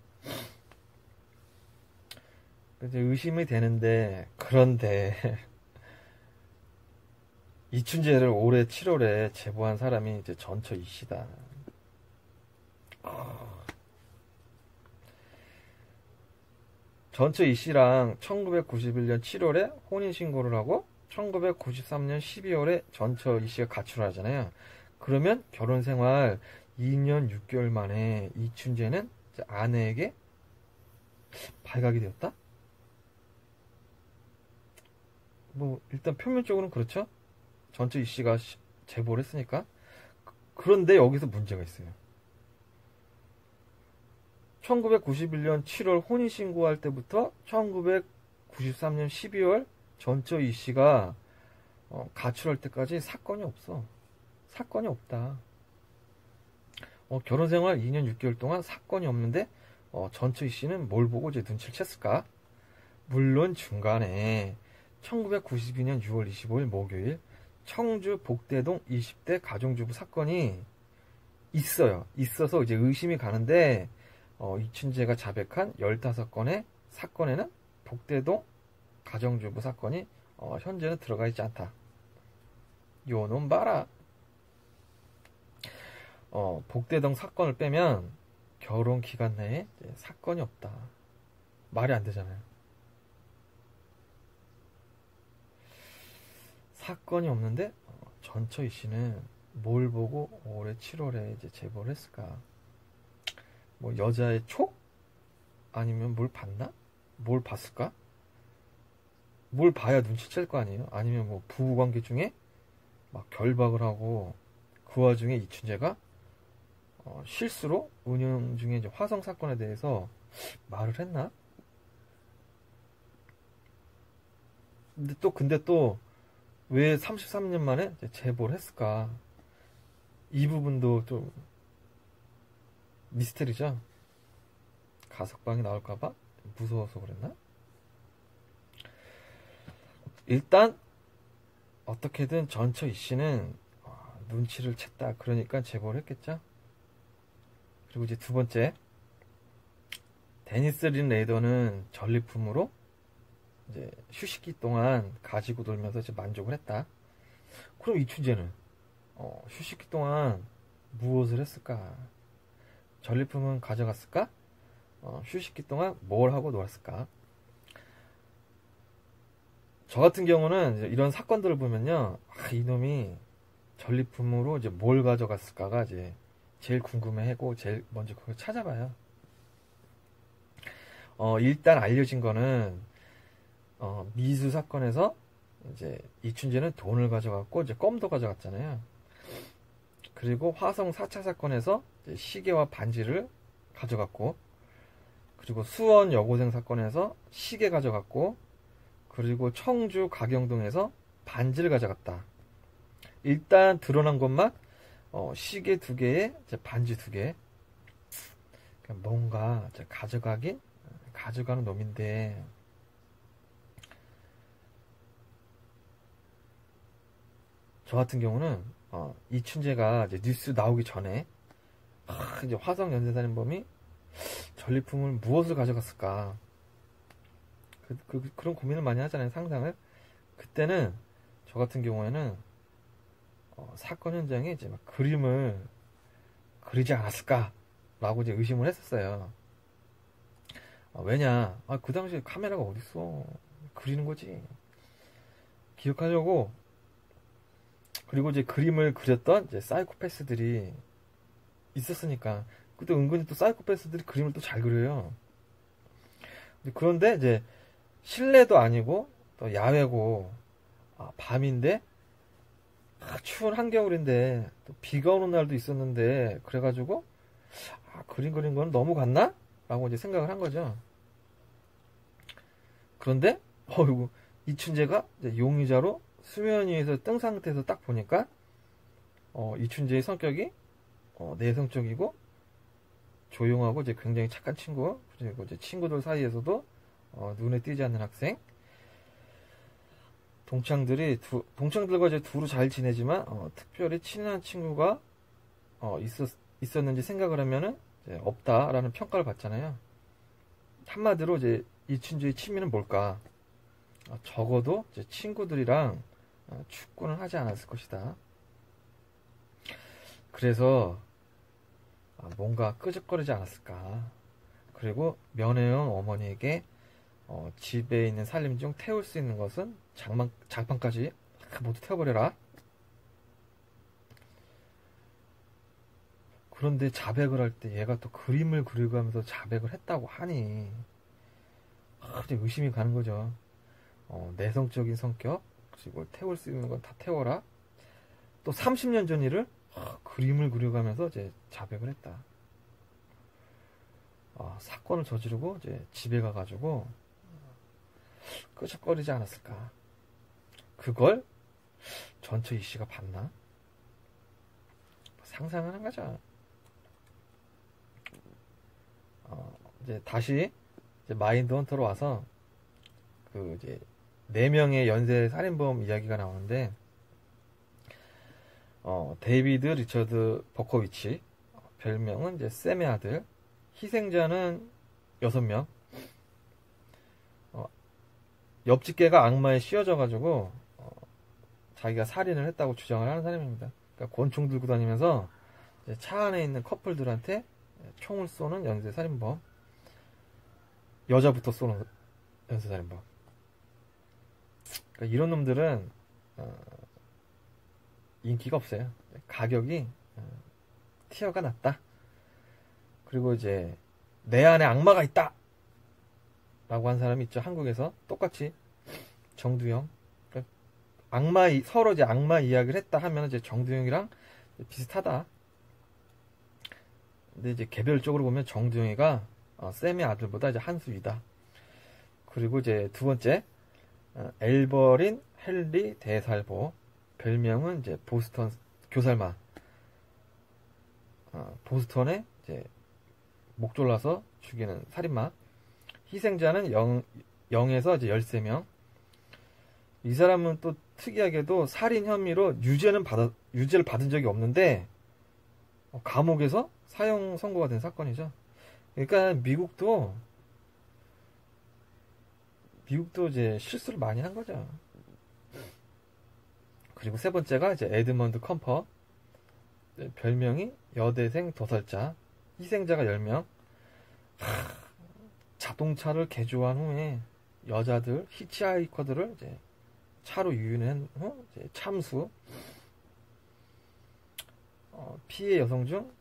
이제 의심이 되는데, 그런데 이춘재를 올해 7월에 제보한 사람이 이제 전처 이씨다. 전처 이씨랑 1991년 7월에 혼인신고를 하고 1993년 12월에 전처 이씨가 가출을 하잖아요. 그러면 결혼생활 2년 6개월 만에 이춘재는 아내에게 발각이 되었다? 뭐 일단 표면적으로는 그렇죠. 전처 이씨가 제보를 했으니까. 그런데 여기서 문제가 있어요. 1991년 7월 혼인신고할 때부터 1993년 12월 전처 이 씨가 가출할 때까지 사건이 없어. 사건이 없다. 결혼생활 2년 6개월 동안 사건이 없는데 전처 이 씨는 뭘 보고 이제 눈치를 챘을까? 물론 중간에 1992년 6월 25일 목요일 청주 복대동 20대 가정주부 사건이 있어요. 있어서 이제 의심이 가는데 이춘재가 자백한 15건의 사건에는 복대동 가정주부 사건이 현재는 들어가 있지 않다. 요놈 봐라. 복대동 사건을 빼면 결혼 기간 내에 사건이 없다. 말이 안 되잖아요. 사건이 없는데 전처 이 씨는 뭘 보고 올해 7월에 이제 제보를 했을까? 뭐 여자의 촉? 아니면 뭘 봤나? 뭘 봤을까? 뭘 봐야 눈치챌 거 아니에요? 아니면 뭐 부부관계 중에 막 결박을 하고 그 와중에 이춘재가 실수로 은영 중에 이제 화성 사건에 대해서 말을 했나? 근데 또 왜 33년 만에 제보를 했을까? 이 부분도 좀 미스테리죠. 가석방이 나올까봐 무서워서 그랬나? 일단 어떻게든 전처 이 씨는 눈치를 챘다. 그러니까 제보를 했겠죠. 그리고 이제 두 번째, 데니스 린 레이더는 전리품으로 이제 휴식기 동안 가지고 놀면서 이제 만족을 했다. 그럼 이춘재는 휴식기 동안 무엇을 했을까? 전리품은 가져갔을까? 휴식기 동안 뭘 하고 놀았을까? 저 같은 경우는 이제 이런 사건들을 보면요, 이놈이 전리품으로 이제 뭘 가져갔을까가 이제 제일 궁금해하고 제일 먼저 그걸 찾아봐요. 일단 알려진 거는 미수 사건에서 이제 이춘재는 돈을 가져갔고 이제 껌도 가져갔잖아요. 그리고 화성 4차 사건에서 시계와 반지를 가져갔고, 그리고 수원 여고생 사건에서 시계 가져갔고, 그리고 청주 가경동에서 반지를 가져갔다. 일단 드러난 것만 시계 2개에 반지 2개. 그러니까 뭔가 가져가는 놈인데, 저 같은 경우는 이춘재가 이제 뉴스 나오기 전에 이제 화성 연쇄살인범이 전리품을 무엇을 가져갔을까? 그런 고민을 많이 하잖아요, 상상을. 그때는 저 같은 경우에는 사건 현장에 이제 막 그림을 그리지 않았을까라고 이제 의심을 했었어요. 왜냐? 그 당시에 카메라가 어딨어? 그리는 거지. 기억하려고. 그리고 이제 그림을 그렸던 이제 사이코패스들이 있었으니까. 그때 은근히 또 사이코패스들이 그림을 또 잘 그려요. 그런데 이제 실내도 아니고 또 야외고 밤인데 추운 한겨울인데 또 비가 오는 날도 있었는데, 그래가지고 그림 그린 건 너무 같나? 라고 이제 생각을 한 거죠. 그런데 이춘재가 이제 용의자로 수면 위에서 뜬 상태에서 딱 보니까 이춘재의 성격이 내성적이고 조용하고 이제 굉장히 착한 친구, 그리고 이제 친구들 사이에서도 눈에 띄지 않는 학생. 동창들과 이제 두루 잘 지내지만 특별히 친한 친구가 있었는지 생각을 하면은 이제 없다라는 평가를 받잖아요. 한마디로 이제 이춘재의 취미는 뭘까? 적어도 이제 친구들이랑 축구는 하지 않았을 것이다. 그래서 뭔가 끄적거리지 않았을까. 그리고 면회형 어머니에게 집에 있는 살림 중 태울 수 있는 것은 장판까지 모두 태워버려라. 그런데 자백을 할 때 얘가 또 그림을 그리고 하면서 자백을 했다고 하니 이제 의심이 가는 거죠. 내성적인 성격, 그리고 태울 수 있는 건 다 태워라. 또 30년 전 일을 그림을 그려가면서 이제 자백을 했다. 사건을 저지르고 이제 집에 가가지고 끄적거리지 않았을까. 그걸 전처 이씨가 봤나? 상상하는 거죠. 이제 다시 이제 마인드 헌터로 와서 그 이제 4명의 연쇄 살인범 이야기가 나오는데, 데이비드 리처드 버커위치, 별명은 이제 샘의 아들, 희생자는 6명. 옆집개가 악마에 씌워져가지고 자기가 살인을 했다고 주장을 하는 사람입니다. 그러니까 권총 들고 다니면서 차 안에 있는 커플들한테 총을 쏘는 연쇄 살인범, 여자부터 쏘는 연쇄 살인범. 그러니까 이런 놈들은 인기가 없어요. 가격이 티어가 낮다. 그리고 이제 내 안에 악마가 있다 라고 한 사람이 있죠. 한국에서 똑같이 정두영. 그러니까 서로 이제 악마 이야기를 했다 하면 이제 정두영이랑 비슷하다. 근데 이제 개별적으로 보면 정두영이가 샘의 아들보다 이제 한 수 위다. 그리고 이제 두 번째, 엘버린 헨리 대살보, 별명은 이제 보스턴 교살마. 보스턴에 이제 목 졸라서 죽이는 살인마. 희생자는 0에서 이제 13명. 이 사람은 또 특이하게도 살인 혐의로 유죄를 받은 적이 없는데 감옥에서 사형 선고가 된 사건이죠. 그러니까 미국도 이제 실수를 많이 한 거죠. 그리고 세 번째가 이제 에드먼드 컴퍼, 별명이 여대생 도살자, 희생자가 10명. 자동차를 개조한 후에 여자들, 히치하이커들을 이제 차로 유인한 후 이제 참수. 피해 여성 중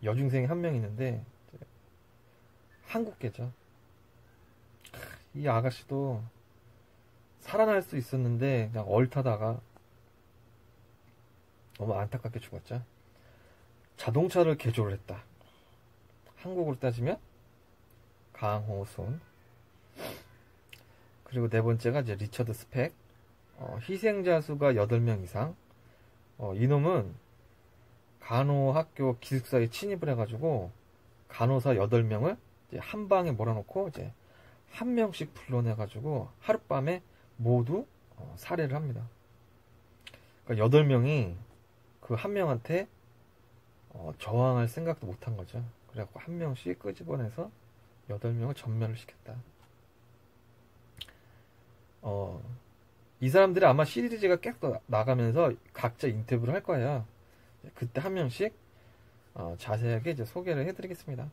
여중생이 1명 있는데 한국계죠. 이 아가씨도 살아날 수 있었는데 그냥 얼타다가 너무 안타깝게 죽었죠. 자동차를 개조를 했다. 한국으로 따지면 강호순. 그리고 네 번째가 이제 리처드 스펙. 희생자 수가 8명 이상. 이놈은 간호학교 기숙사에 침입을 해가지고 간호사 8명을 이제 한 방에 몰아놓고 이제 한 명씩 불러내가지고 하룻밤에 모두 살해를 합니다. 그러니까 8명이 그 한 명한테 저항할 생각도 못한 거죠. 그래갖고 한 명씩 끄집어내서 8명을 전멸을 시켰다. 이 사람들이 아마 시리즈가 계속 나가면서 각자 인터뷰를 할 거예요. 그때 한 명씩 자세하게 이제 소개를 해드리겠습니다.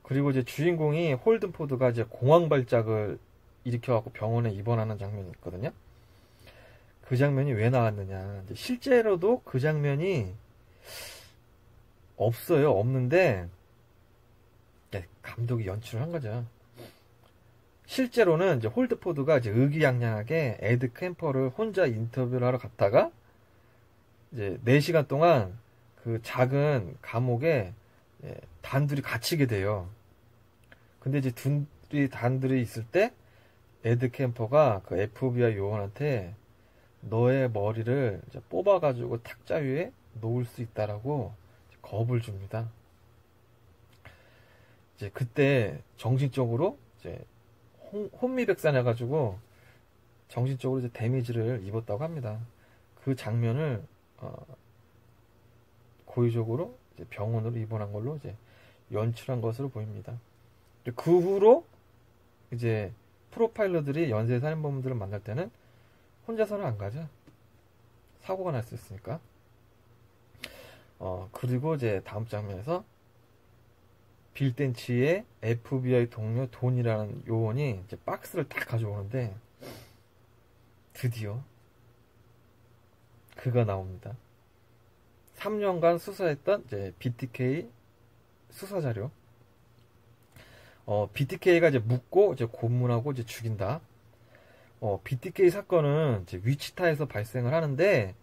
그리고 이제 주인공이 홀든 포드가 이제 공황 발작을 일으켜갖고 병원에 입원하는 장면이 있거든요. 그 장면이 왜 나왔느냐. 이제 실제로도 그 장면이 없어요. 없는데 감독이 연출을 한 거죠. 실제로는 이제 홀드포드가 이제 의기양양하게 에드 캠퍼를 혼자 인터뷰를 하러 갔다가 이제 4시간 동안 그 작은 감옥에 단둘이 갇히게 돼요. 근데 이제 둘이 단둘이 있을 때 에드 캠퍼가 그 FBI 요원한테 너의 머리를 이제 뽑아가지고 탁자 위에 놓을 수 있다라고 겁을 줍니다. 이제 그때 정신적으로 이제 혼미백산해가지고 정신적으로 이제 데미지를 입었다고 합니다. 그 장면을 고의적으로 이제 병원으로 입원한 걸로 이제 연출한 것으로 보입니다. 그 후로 이제 프로파일러들이 연쇄 살인범들을 만날 때는 혼자서는 안 가죠. 사고가 날 수 있으니까. 그리고 이제 다음 장면에서 빌 댄치의 FBI 동료 돈이라는 요원이 이제 박스를 딱 가져오는데 드디어 그가 나옵니다. 3년간 수사했던 이제 BTK 수사 자료. BTK가 이제 묻고 이제 고문하고 이제 죽인다. BTK 사건은 이제 위치타에서 발생을 하는데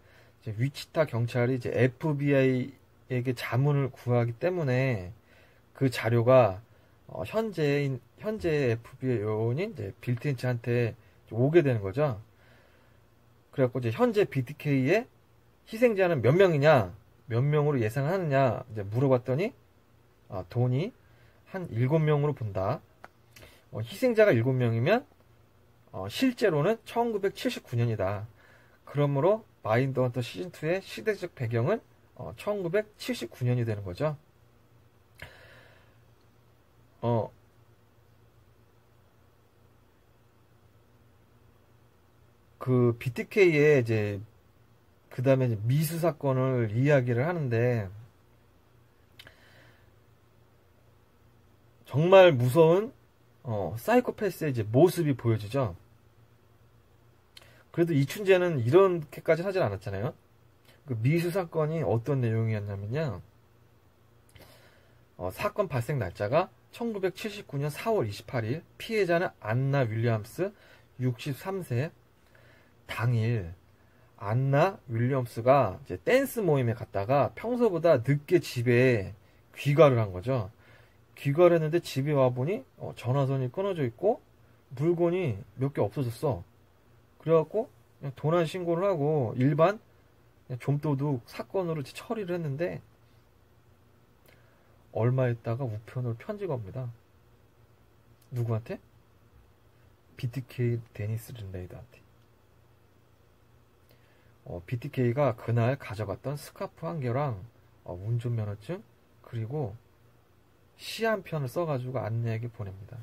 이제 위치타 경찰이 이제 FBI에게 자문을 구하기 때문에 그 자료가 현재 FBI 요원인 이제 빌 텐치한테 오게 되는 거죠. 그래갖고 이제 현재 BTK의 희생자는 몇 명이냐, 몇 명으로 예상을 하느냐 이제 물어봤더니 돈이 한 7명으로 본다. 희생자가 7명이면 실제로는 1979년이다. 그러므로 마인드헌터 시즌2의 시대적 배경은 1979년이 되는 거죠. 그 BTK의 이제 그 다음에 미수 사건을 이야기를 하는데 정말 무서운 사이코패스의 이제 모습이 보여지죠. 그래도 이춘재는 이렇게까지 하진 않았잖아요. 그 미수 사건이 어떤 내용이었냐면요. 사건 발생 날짜가 1979년 4월 28일, 피해자는 안나 윌리엄스 63세. 당일 안나 윌리엄스가 이제 댄스 모임에 갔다가 평소보다 늦게 집에 귀가를 한 거죠. 귀가를 했는데 집에 와보니 전화선이 끊어져 있고 물건이 몇 개 없어졌어. 그래갖고 그냥 도난 신고를 하고 일반 좀도둑 사건으로 처리를 했는데 얼마 있다가 우편으로 편지가 옵니다. 누구한테? BTK 데니스 린레이더한테. BTK가 그날 가져갔던 스카프 한 개랑 운전면허증 그리고 시 한 편을 써가지고 안내에게 보냅니다.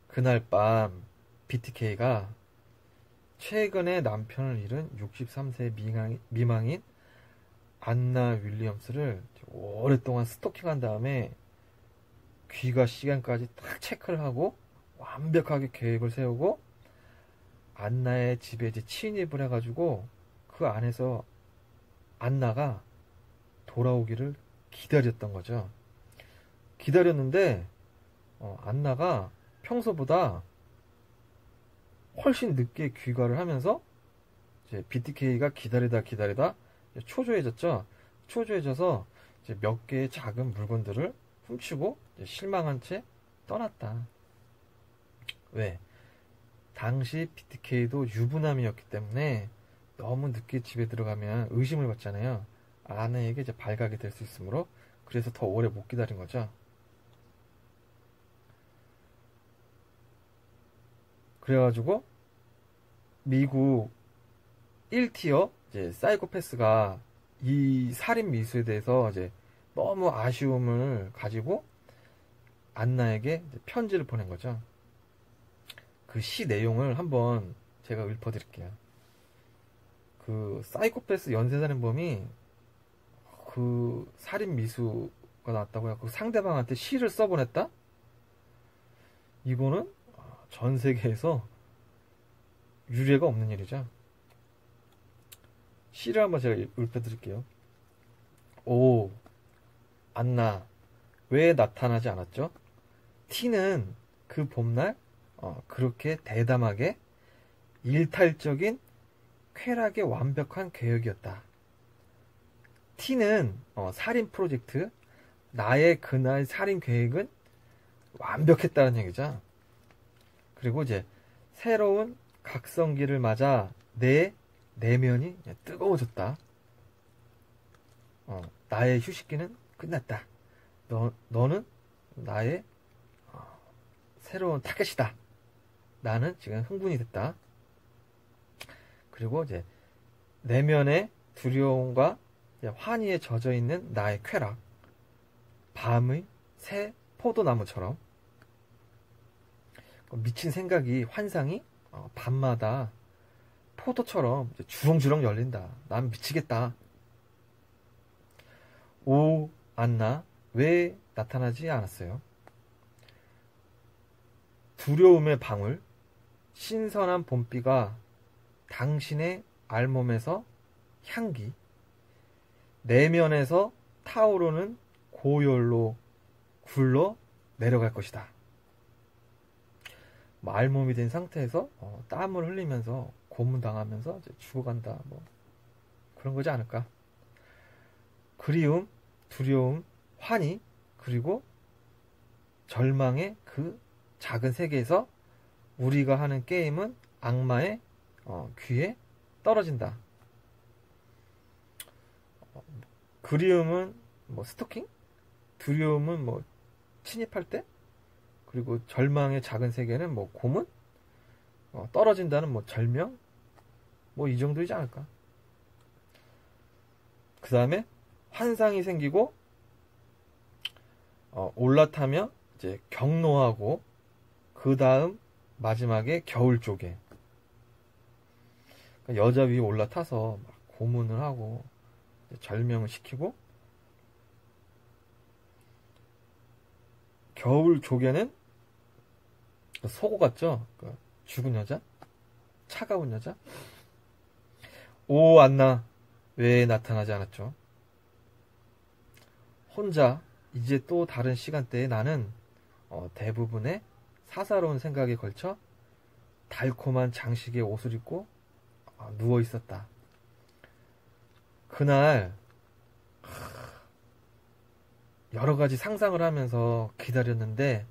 그날 밤 BTK가 최근에 남편을 잃은 63세 미망인 안나 윌리엄스를 오랫동안 스토킹한 다음에 귀가 시간까지 딱 체크를 하고 완벽하게 계획을 세우고 안나의 집에 이제 침입을 해가지고 그 안에서 안나가 돌아오기를 기다렸던 거죠. 기다렸는데 안나가 평소보다 훨씬 늦게 귀가를 하면서 이제 BTK가 기다리다 초조해졌죠. 초조해져서 이제 몇 개의 작은 물건들을 훔치고 실망한 채 떠났다. 왜? 당시 BTK도 유부남이었기 때문에 너무 늦게 집에 들어가면 의심을 받잖아요. 아내에게 이제 발각이 될 수 있으므로 그래서 더 오래 못 기다린 거죠. 그래가지고 미국 1티어 이제 사이코패스가 이 살인 미수에 대해서 이제 너무 아쉬움을 가지고 안나에게 이제 편지를 보낸 거죠. 그 시 내용을 한번 제가 읊어드릴게요. 그 사이코패스 연쇄살인범이 그 살인 미수가 나왔다고요. 그 상대방한테 시를 써보냈다? 이거는 전 세계에서 유례가 없는 일이죠. 시를 한번 제가 읊어드릴게요. 오, 안나, 왜 나타나지 않았죠? T는 그 봄날 그렇게 대담하게 일탈적인 쾌락의 완벽한 계획이었다. T는 살인 프로젝트, 나의 그날 살인 계획은 완벽했다는 얘기죠. 그리고 이제 새로운 각성기를 맞아 내 내면이 뜨거워졌다. 나의 휴식기는 끝났다. 너는 나의 새로운 타겟이다. 나는 지금 흥분이 됐다. 그리고 이제 내면의 두려움과 환희에 젖어 있는 나의 쾌락. 밤의 새 포도나무처럼 미친 생각이 환상이 밤마다 포도처럼 주렁주렁 열린다. 난 미치겠다. 오, 안나, 왜 나타나지 않았어요? 두려움의 방울, 신선한 봄비가 당신의 알몸에서 향기, 내면에서 타오르는 고열로 굴러 내려갈 것이다. 알몸이 된 상태에서 땀을 흘리면서 고문당하면서 이제 죽어간다. 뭐 그런 거지 않을까. 그리움, 두려움, 환희, 그리고 절망의 그 작은 세계에서 우리가 하는 게임은 악마의 귀에 떨어진다. 그리움은 뭐 스토킹? 두려움은 뭐 침입할 때? 그리고 절망의 작은 세계는 뭐 고문? 떨어진다는 뭐 절명? 뭐 이 정도이지 않을까. 그 다음에 환상이 생기고 올라타며 이제 경노하고 그 다음 마지막에 겨울 쪽에 그러니까 여자 위에 올라타서 막 고문을 하고 절명을 시키고 겨울 조개는 속옷 같죠? 죽은 여자? 차가운 여자? 오 안나 왜 나타나지 않았죠? 혼자 이제 또 다른 시간대에 나는 대부분의 사사로운 생각에 걸쳐 달콤한 장식의 옷을 입고 누워 있었다. 그날 여러 가지 상상을 하면서 기다렸는데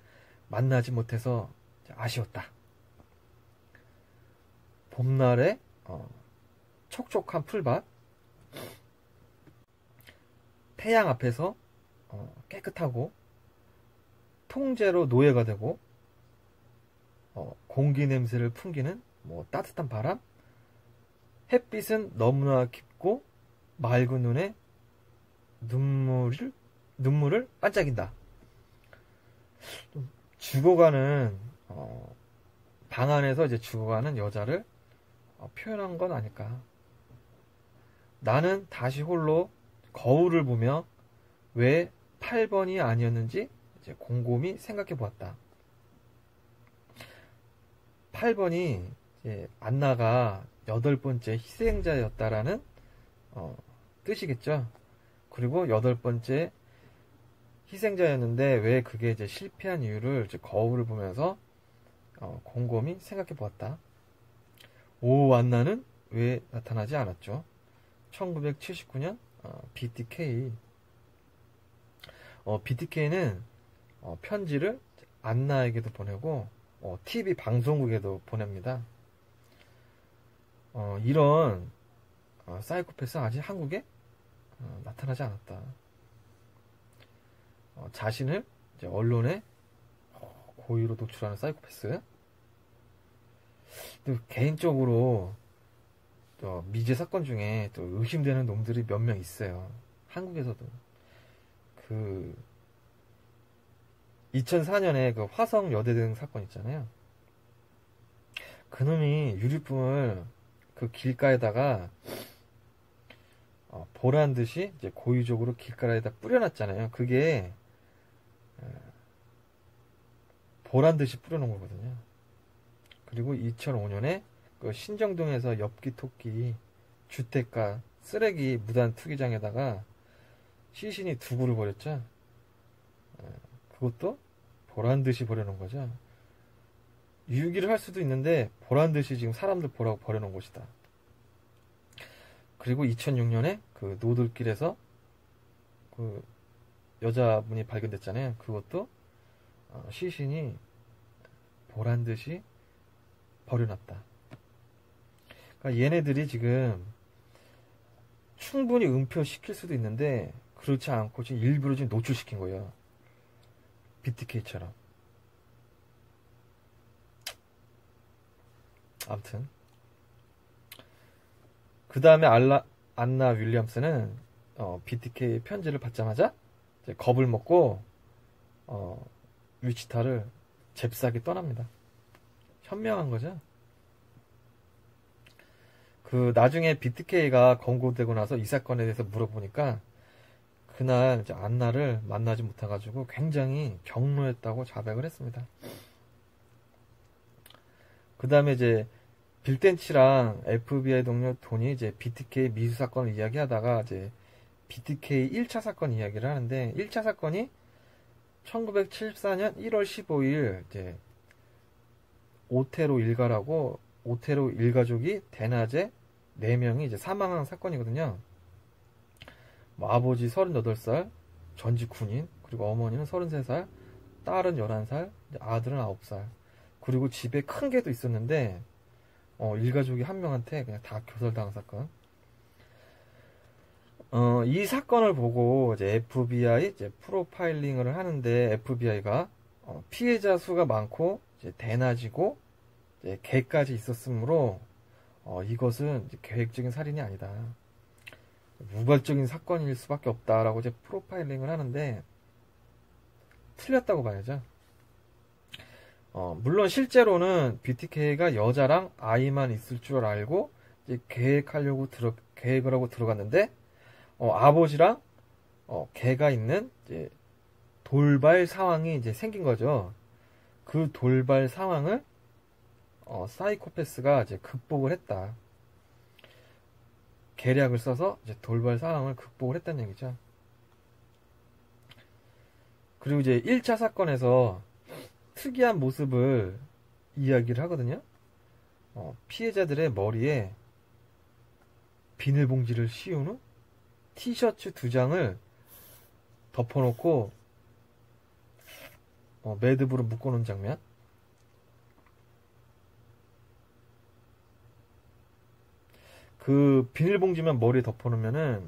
만나지 못해서 아쉬웠다. 봄날의 촉촉한 풀밭, 태양 앞에서 깨끗하고 통째로 노예가 되고 공기 냄새를 풍기는 뭐 따뜻한 바람, 햇빛은 너무나 깊고 맑은 눈에 눈물을 반짝인다. 죽어가는 방 안에서 이제 죽어가는 여자를 표현한 건 아닐까. 나는 다시 홀로 거울을 보며 왜 8번이 아니었는지 이제 곰곰이 생각해 보았다. 8번이 이제 안나가 8번째 희생자였다라는 뜻이겠죠. 그리고 8번째 희생자였는데 왜 그게 이제 실패한 이유를 이제 거울을 보면서 곰곰이 생각해 보았다. 오 안나는 왜 나타나지 않았죠? 1979년 BTK BTK는 편지를 안나에게도 보내고 TV 방송국에도 보냅니다. 이런 사이코패스는 아직 한국에 나타나지 않았다. 자신을 이제 언론에 고의로 노출하는 사이코패스. 또 개인적으로 미제 사건 중에 또 의심되는 놈들이 몇 명 있어요. 한국에서도. 2004년에 그 화성 여대등 사건 있잖아요. 그놈이 유리품을 그 길가에다가 보란 듯이 이제 고의적으로 길가에다 뿌려놨잖아요. 그게 보란 듯이 뿌려놓은 거거든요. 그리고 2005년에 그 신정동에서 엽기 토끼 주택가 쓰레기 무단 투기장에다가 시신이 두구를 버렸죠. 그것도 보란 듯이 버려놓은 거죠. 유기를 할 수도 있는데 보란 듯이 지금 사람들 보라고 버려놓은 곳이다. 그리고 2006년에 그 노들길에서 그 여자분이 발견됐잖아요. 그것도 시신이 보란 듯이 버려놨다. 그러니까 얘네들이 지금 충분히 은폐시킬 수도 있는데 그렇지 않고 지금 일부러 지금 노출시킨 거예요. BTK처럼. 아무튼 그 다음에 안나 윌리엄스는 BTK 편지를 받자마자 이제 겁을 먹고 위치타를 잽싸게 떠납니다. 현명한 거죠. 그 나중에 BTK가 검거되고 나서 이 사건에 대해서 물어보니까 그날 이제 안나를 만나지 못해가지고 굉장히 경로했다고 자백을 했습니다. 그 다음에 이제 빌덴치랑 FBI 동료 돈이 이제 BTK 미수 사건을 이야기하다가 이제 BTK 1차 사건 이야기를 하는데 1차 사건이 1974년 1월 15일 이제 오테로 일가라고 오테로 일가족이 대낮에 4명이 이제 사망한 사건이거든요. 뭐 아버지 38살, 전직 군인, 그리고 어머니는 33살, 딸은 11살, 아들은 9살. 그리고 집에 큰 개도 있었는데, 일가족이 한 명한테 그냥 다 교살당한 사건. 이 사건을 보고 이제 FBI 이제 프로파일링을 하는데 FBI가 피해자 수가 많고 이제 대낮이고 이제 개까지 있었으므로 이것은 이제 계획적인 살인이 아니다. 우발적인 사건일 수밖에 없다라고 이제 프로파일링을 하는데 틀렸다고 봐야죠. 물론 실제로는 BTK가 여자랑 아이만 있을 줄 알고 이제 계획을 하고 들어갔는데 아버지랑 개가 있는 이제 돌발 상황이 이제 생긴 거죠. 그 돌발 상황을 사이코패스가 이제 극복을 했다. 계략을 써서 이제 돌발 상황을 극복을 했다는 얘기죠. 그리고 이제 1차 사건에서 특이한 모습을 이야기를 하거든요. 피해자들의 머리에 비닐봉지를 씌운 후 티셔츠 2장을 덮어놓고 매듭으로 묶어놓은 장면. 그 비닐봉지만 머리에 덮어놓으면은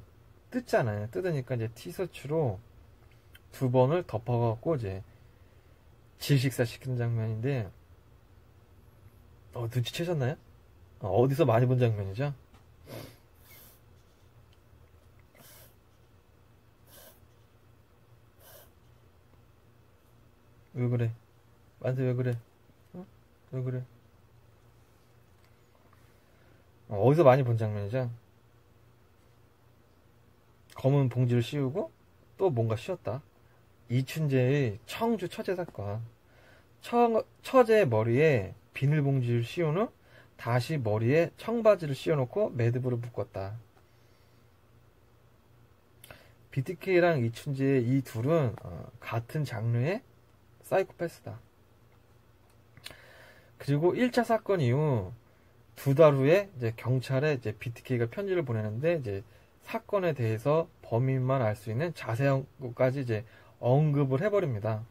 뜯잖아요. 뜯으니까 이제 티셔츠로 2번을 덮어갖고 이제 질식사 시키는 장면인데 눈치채셨나요? 어디서 많이 본 장면이죠? 왜 그래? 만세 왜 그래? 왜 그래? 어디서 많이 본 장면이죠? 검은 봉지를 씌우고 또 뭔가 씌웠다. 이춘재의 청주 처제 사건. 처제의 머리에 비닐봉지를 씌운 후 다시 머리에 청바지를 씌워놓고 매듭으로 묶었다. BTK랑 이춘재의 이 둘은 같은 장르의 사이코패스다. 그리고 1차 사건 이후 2달 후에 이제 경찰에 이제 BTK가 편지를 보내는데 이제 사건에 대해서 범인만 알 수 있는 자세한 것까지 이제 언급을 해버립니다.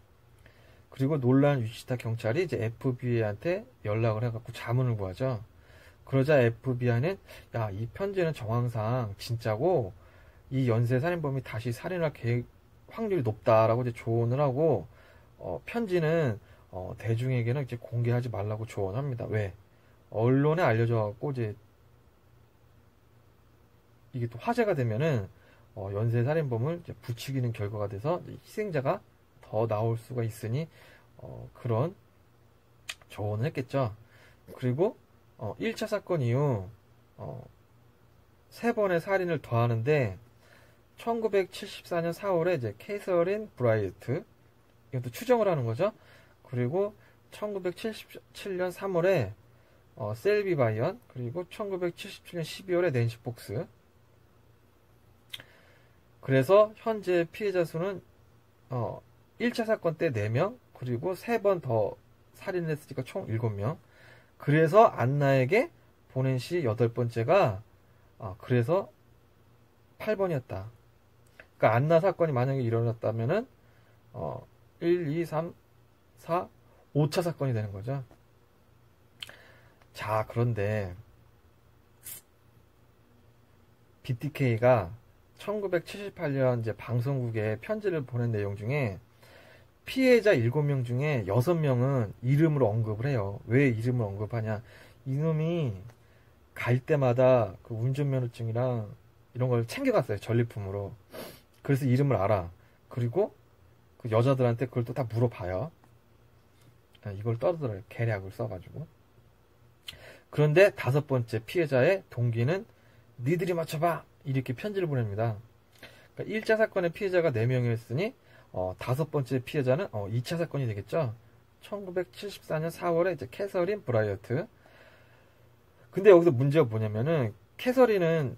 그리고 놀란 위치타 경찰이 이제 FBI한테 연락을 해갖고 자문을 구하죠. 그러자 FBI는 이 편지는 정황상 진짜고 이 연쇄 살인범이 다시 살인할 계획 확률이 높다라고 이제 조언을 하고 편지는 대중에게는 이제 공개하지 말라고 조언합니다. 왜? 언론에 알려져갖고 이제 이게 또 화제가 되면은 연쇄 살인범을 이제 부추기는 결과가 돼서 희생자가 더 나올 수가 있으니 그런 조언을 했겠죠. 그리고 1차 사건 이후 3번의 살인을 더하는데 1974년 4월에 이제 캐서린 브라이어트 이것도 추정을 하는 거죠. 그리고 1977년 3월에 셀비 바이언, 그리고 1977년 12월에 낸시 폭스. 그래서 현재 피해자 수는 1차 사건 때 4명, 그리고 3번 더 살인을 했으니까 총 7명. 그래서 안나에게 보낸 시 8번째가 그래서 8번이었다. 그러니까 안나 사건이 만약에 일어났다면은 1, 2, 3, 4, 5차 사건이 되는 거죠. 자, 그런데 BTK가 1978년 이제 방송국에 편지를 보낸 내용 중에 피해자 7명 중에 6명은 이름으로 언급을 해요. 왜 이름을 언급하냐? 이놈이 갈 때마다 그 운전면허증이랑 이런 걸 챙겨갔어요. 전리품으로. 그래서 이름을 알아. 그리고 그 여자들한테 그걸 또 다 물어봐요. 이걸 떨어뜨려요. 계략을 써가지고. 그런데 5번째 피해자의 동기는 니들이 맞춰봐! 이렇게 편지를 보냅니다. 그러니까 1차 사건의 피해자가 4명이었으니 5번째 피해자는 2차 사건이 되겠죠. 1974년 4월에 이제 캐서린 브라이어트. 근데 여기서 문제가 뭐냐면은 캐서린은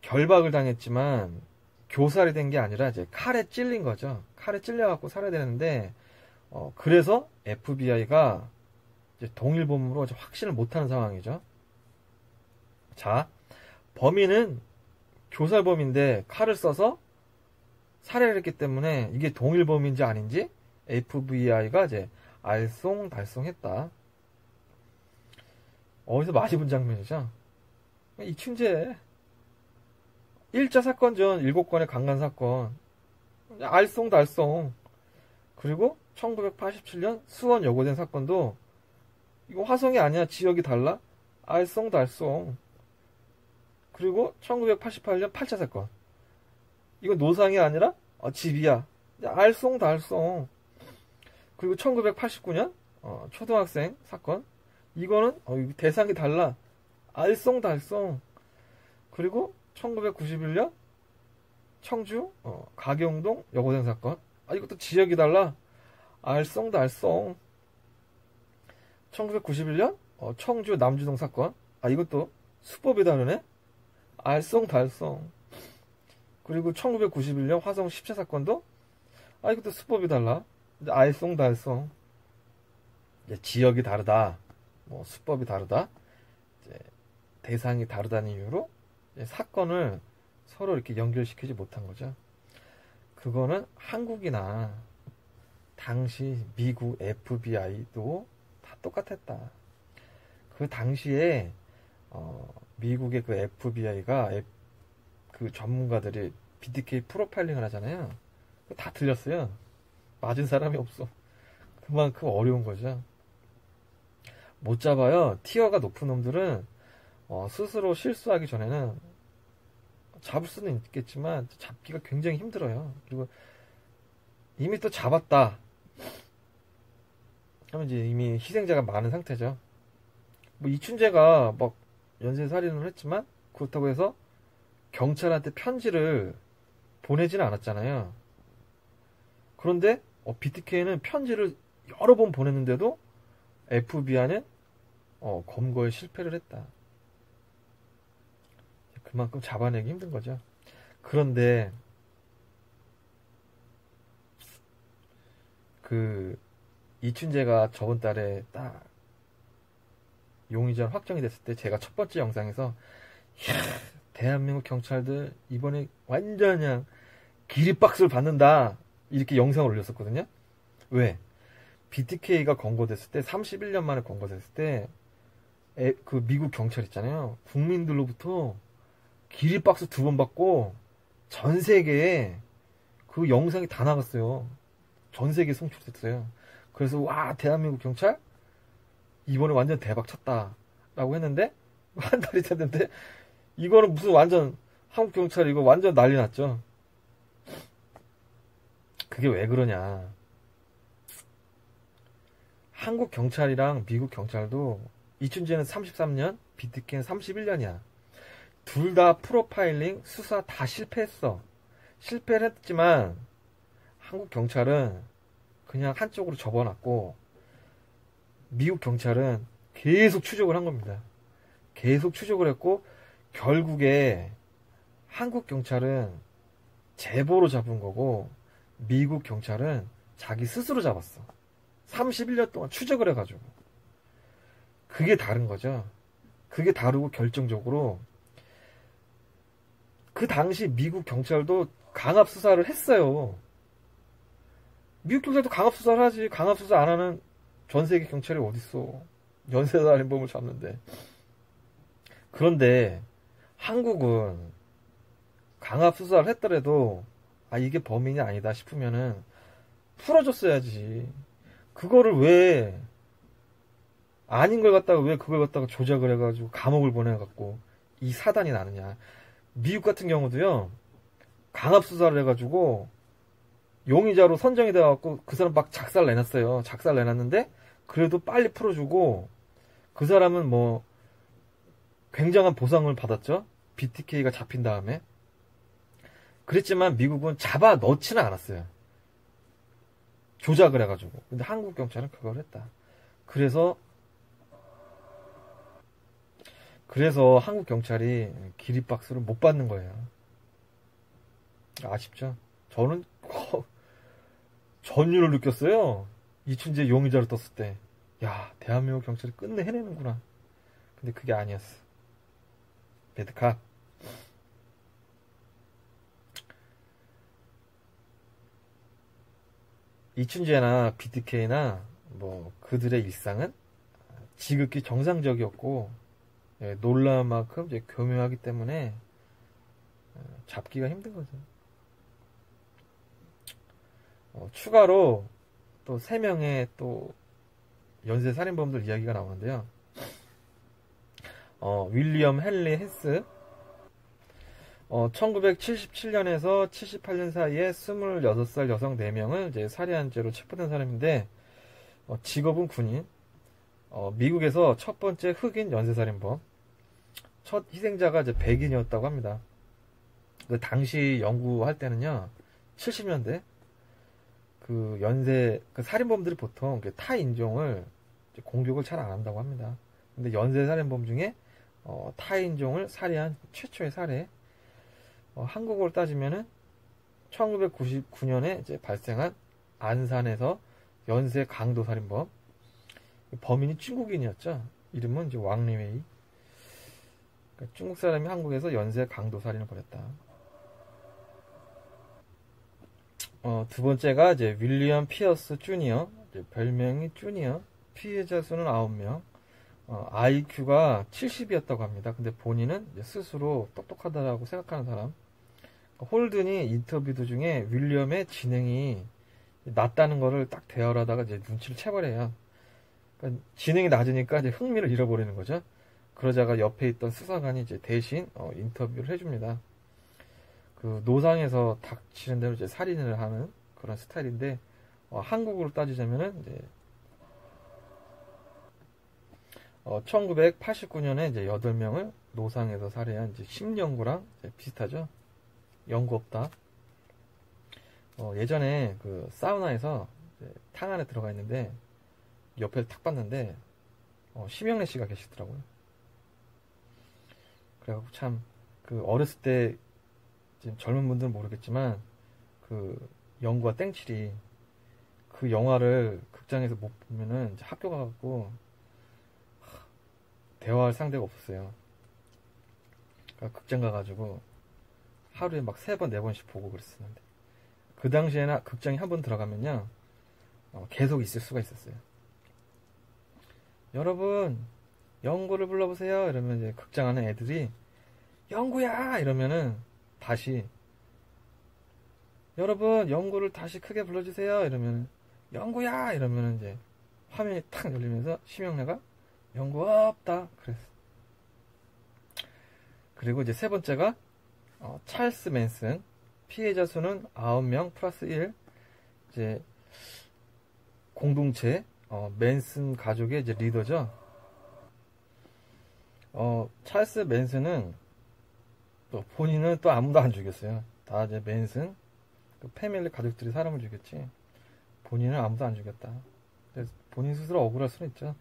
결박을 당했지만 교살이 된 게 아니라 이제 칼에 찔린 거죠. 칼에 찔려갖고 살아야 되는데 그래서 FBI가 이제 동일범으로 확신을 못하는 상황이죠. 자, 범인은 교살범인데 칼을 써서 살해를 했기 때문에 이게 동일범인지 아닌지 FBI가 이제 알쏭달쏭했다. 어디서 많이 본 장면이죠. 이춘재 1차 사건 전 7건의 강간 사건 알쏭달쏭. 그리고 1987년 수원 여고생 사건도 이거 화성이 아니야, 지역이 달라, 알쏭달쏭. 그리고 1988년 8차 사건 이거 노상이 아니라 집이야, 알쏭달쏭. 그리고 1989년 초등학생 사건 이거는 대상이 달라, 알쏭달쏭. 그리고 1991년 청주 가경동 여고생 사건 이것도 지역이 달라, 알쏭달쏭. 1991년 청주 남주동 사건 이것도 수법이 다르네, 알쏭달쏭. 그리고 1991년 화성 10차 사건도 이것도 수법이 달라, 알쏭달쏭. 지역이 다르다, 수법이 다르다, 대상이 다르다는 이유로 사건을 서로 이렇게 연결시키지 못한 거죠. 그거는 한국이나 당시 미국 FBI도 다 똑같았다. 그 당시에 미국의 그 FBI가 그 전문가들이 BTK 프로파일링을 하잖아요. 다 틀렸어요. 맞은 사람이 없어. 그만큼 어려운 거죠. 못 잡아요. 티어가 높은 놈들은 스스로 실수하기 전에는 잡을 수는 있겠지만 잡기가 굉장히 힘들어요. 그리고 이미 또 잡았다 하면 이제 이미 희생자가 많은 상태죠. 이춘재가 막 연쇄살인을 했지만 그렇다고 해서 경찰한테 편지를 보내지는 않았잖아요. 그런데 BTK는 편지를 여러 번 보냈는데도 FBI는 검거에 실패를 했다. 그만큼 잡아내기 힘든 거죠. 그런데 그 이춘재가 저번 달에 딱 용의자 확정이 됐을 때 제가 첫 번째 영상에서 대한민국 경찰들 이번에 완전 그냥 기립박수를 받는다 이렇게 영상을 올렸었거든요. 왜? BTK가 검거됐을 때 31년 만에 검거됐을 때 그 미국 경찰 있잖아요. 국민들로부터 기립박수 2번 받고 전 세계에 그 영상이 다 나갔어요. 전 세계에 송출됐어요. 그래서 와, 대한민국 경찰 이번에 완전 대박 쳤다 라고 했는데 한 달이 됐는데 이거는 무슨 완전 한국 경찰 이거 완전 난리 났죠. 그게 왜 그러냐. 한국 경찰이랑 미국 경찰도 이춘재는 33년, BTK는 31년이야. 둘 다 프로파일링 수사 다 실패했어. 실패를 했지만 한국 경찰은 그냥 한쪽으로 접어놨고 미국 경찰은 계속 추적을 한 겁니다. 계속 추적을 했고 결국에 한국 경찰은 제보로 잡은 거고 미국 경찰은 자기 스스로 잡았어. 31년 동안 추적을 해가지고. 그게 다른 거죠. 그게 다르고 결정적으로 그 당시 미국 경찰도 강압 수사를 했어요. 미국 경찰도 강압 수사를 하지. 강압 수사 안 하는 전 세계 경찰이 어딨어. 연쇄살인범을 잡는데. 그런데 한국은 강압 수사를 했더라도 이게 범인이 아니다 싶으면은 풀어줬어야지. 그거를 왜 아닌 걸 갖다가 왜 그걸 갖다가 조작을 해가지고 감옥을 보내갖고 이 사단이 나느냐. 미국 같은 경우도요, 강압 수사를 해가지고 용의자로 선정이 돼갖고 그 사람 막 작살 내놨어요. 작살 내놨는데 그래도 빨리 풀어주고 그 사람은 뭐 굉장한 보상을 받았죠. BTK가 잡힌 다음에. 그랬지만 미국은 잡아 넣지는 않았어요. 조작을 해가지고. 근데 한국 경찰은 그걸 했다. 그래서 한국 경찰이 기립박수를 못 받는 거예요. 아쉽죠? 저는 전율을 느꼈어요. 이춘재 용의자로 떴을 때. 야, 대한민국 경찰이 끝내 해내는구나. 근데 그게 아니었어. 배드카. 이춘재나 BTK나 뭐 그들의 일상은 지극히 정상적이었고, 예, 놀라운 만큼 이제 교묘하기 때문에 잡기가 힘든 거죠. 추가로 또 3명의 또 연쇄 살인범들 이야기가 나오는데요. 윌리엄 헨리 헨스, 1977년에서 78년 사이에 26살 여성 4명을 이제 살해한 죄로 체포된 사람인데, 직업은 군인, 미국에서 첫 번째 흑인 연쇄살인범, 첫 희생자가 이제 백인이었다고 합니다. 그 당시 연구할 때는요, 70년대, 그 살인범들이 보통 타 인종을 공격을 잘 안 한다고 합니다. 근데 연쇄살인범 중에 타 인종을 살해한 최초의 사례, 한국어로 따지면은 1999년에 이제 발생한 안산에서 연쇄 강도 살인범, 범인이 중국인이었죠. 이름은 이제 왕리웨이. 그러니까 중국 사람이 한국에서 연쇄 강도 살인을 벌였다. 두 번째가 이제 윌리엄 피어스 주니어, 별명이 주니어. 피해자 수는 9명. IQ가 70이었다고 합니다. 근데 본인은 스스로 똑똑하다고 생각하는 사람. 홀든이 인터뷰 도중에 윌리엄의 지능이 낮다는 거를 딱 대화하다가 이제 눈치를 채버려요. 그러니까 지능이 낮으니까 이제 흥미를 잃어버리는 거죠. 그러자가 옆에 있던 수사관이 이제 대신 인터뷰를 해줍니다. 그 노상에서 닥치는 대로 이제 살인을 하는 그런 스타일인데, 한국으로 따지자면은 이제 1989년에 이제 8명을 노상에서 살해한 이제 심연구랑 비슷하죠. 연구 없다. 예전에 그 사우나에서 탕 안에 들어가 있는데 옆에 탁 봤는데 심영래 씨가 계시더라고요. 그래갖고 참 그 어렸을 때 지금 젊은 분들은 모르겠지만 그 영구와 땡칠이 그 영화를 극장에서 못 보면은 이제 학교 가갖고 대화할 상대가 없었어요. 그러니까 극장 가가지고 하루에 막 3번, 4번씩 보고 그랬었는데, 그 당시에는 극장에 한 번 들어가면요, 계속 있을 수가 있었어요. 여러분, 영구를 불러보세요. 이러면 이제 극장 안에 애들이, 영구야! 이러면은 다시, 여러분, 영구를 다시 크게 불러주세요. 이러면, 영구야! 이러면은 이제 화면이 탁 열리면서 심영래가, 영구 없다. 그랬어. 그리고 이제 3번째가, 찰스 맨슨. 피해자 수는 9명 플러스 1. 이제 공동체 맨슨 가족의 이제 리더죠. 찰스 맨슨은 또 본인은 또 아무도 안 죽였어요. 다 이제 맨슨 그 패밀리 가족들이 사람을 죽였지 본인은 아무도 안 죽였다. 그래서 본인 스스로 억울할 수는 있죠.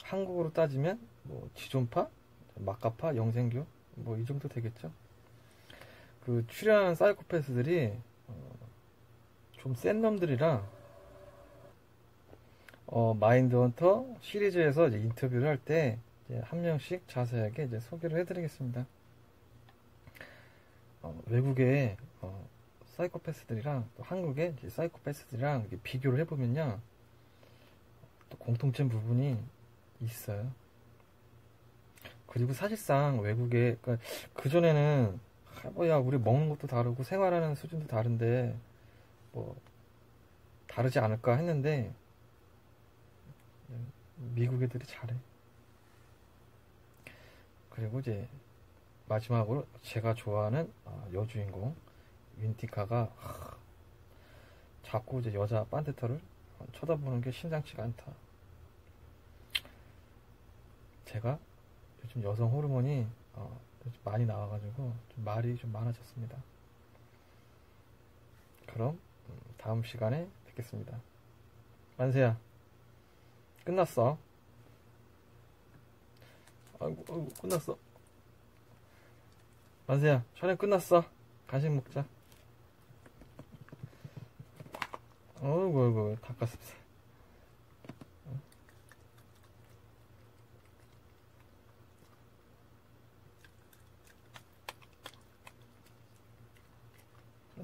한국으로 따지면 뭐 지존파, 막가파, 영생교 뭐 이 정도 되겠죠. 그 출연하는 사이코패스들이 좀 센 놈들이라 마인드헌터 시리즈에서 이제 인터뷰를 할 때 한 명씩 자세하게 이제 소개를 해드리겠습니다. 외국의 사이코패스들이랑 또 한국의 이제 사이코패스들이랑 비교를 해보면요, 또 공통점 부분이 있어요. 그리고 사실상 외국에 그 전에는 뭐야 우리 먹는 것도 다르고 생활하는 수준도 다른데 뭐 다르지 않을까 했는데 미국 애들이 잘해. 그리고 이제 마지막으로 제가 좋아하는 여주인공 윈티카가 자꾸 이제 여자 반대터를 쳐다보는 게 심상치가 않다. 제가 요즘 여성 호르몬이 많이 나와가지고 좀 말이 좀 많아졌습니다. 그럼 다음 시간에 뵙겠습니다. 만세야, 끝났어. 아이고 끝났어. 만세야, 촬영 끝났어. 간식 먹자. 어이구 닭가슴살.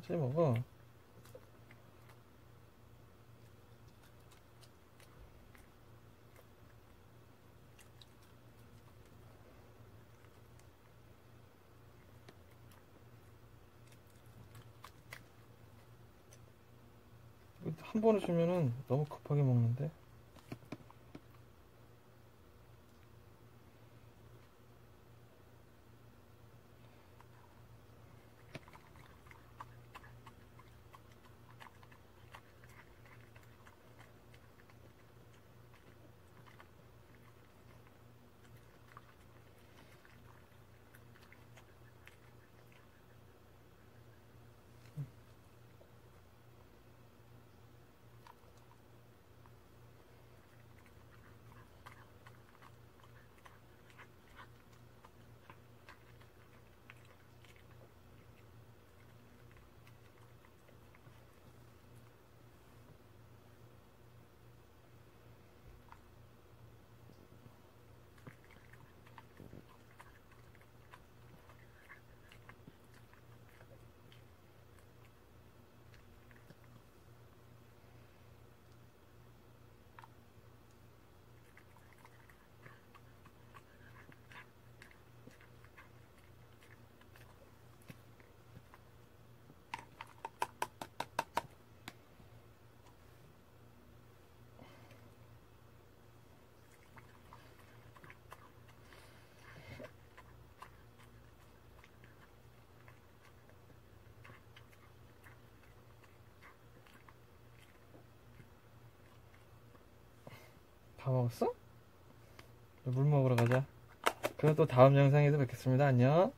천천히 먹어. 한 번에 주면은 너무 급하게 먹는데. 다 먹었어? 물 먹으러 가자. 그럼 또 다음 영상에서 뵙겠습니다. 안녕.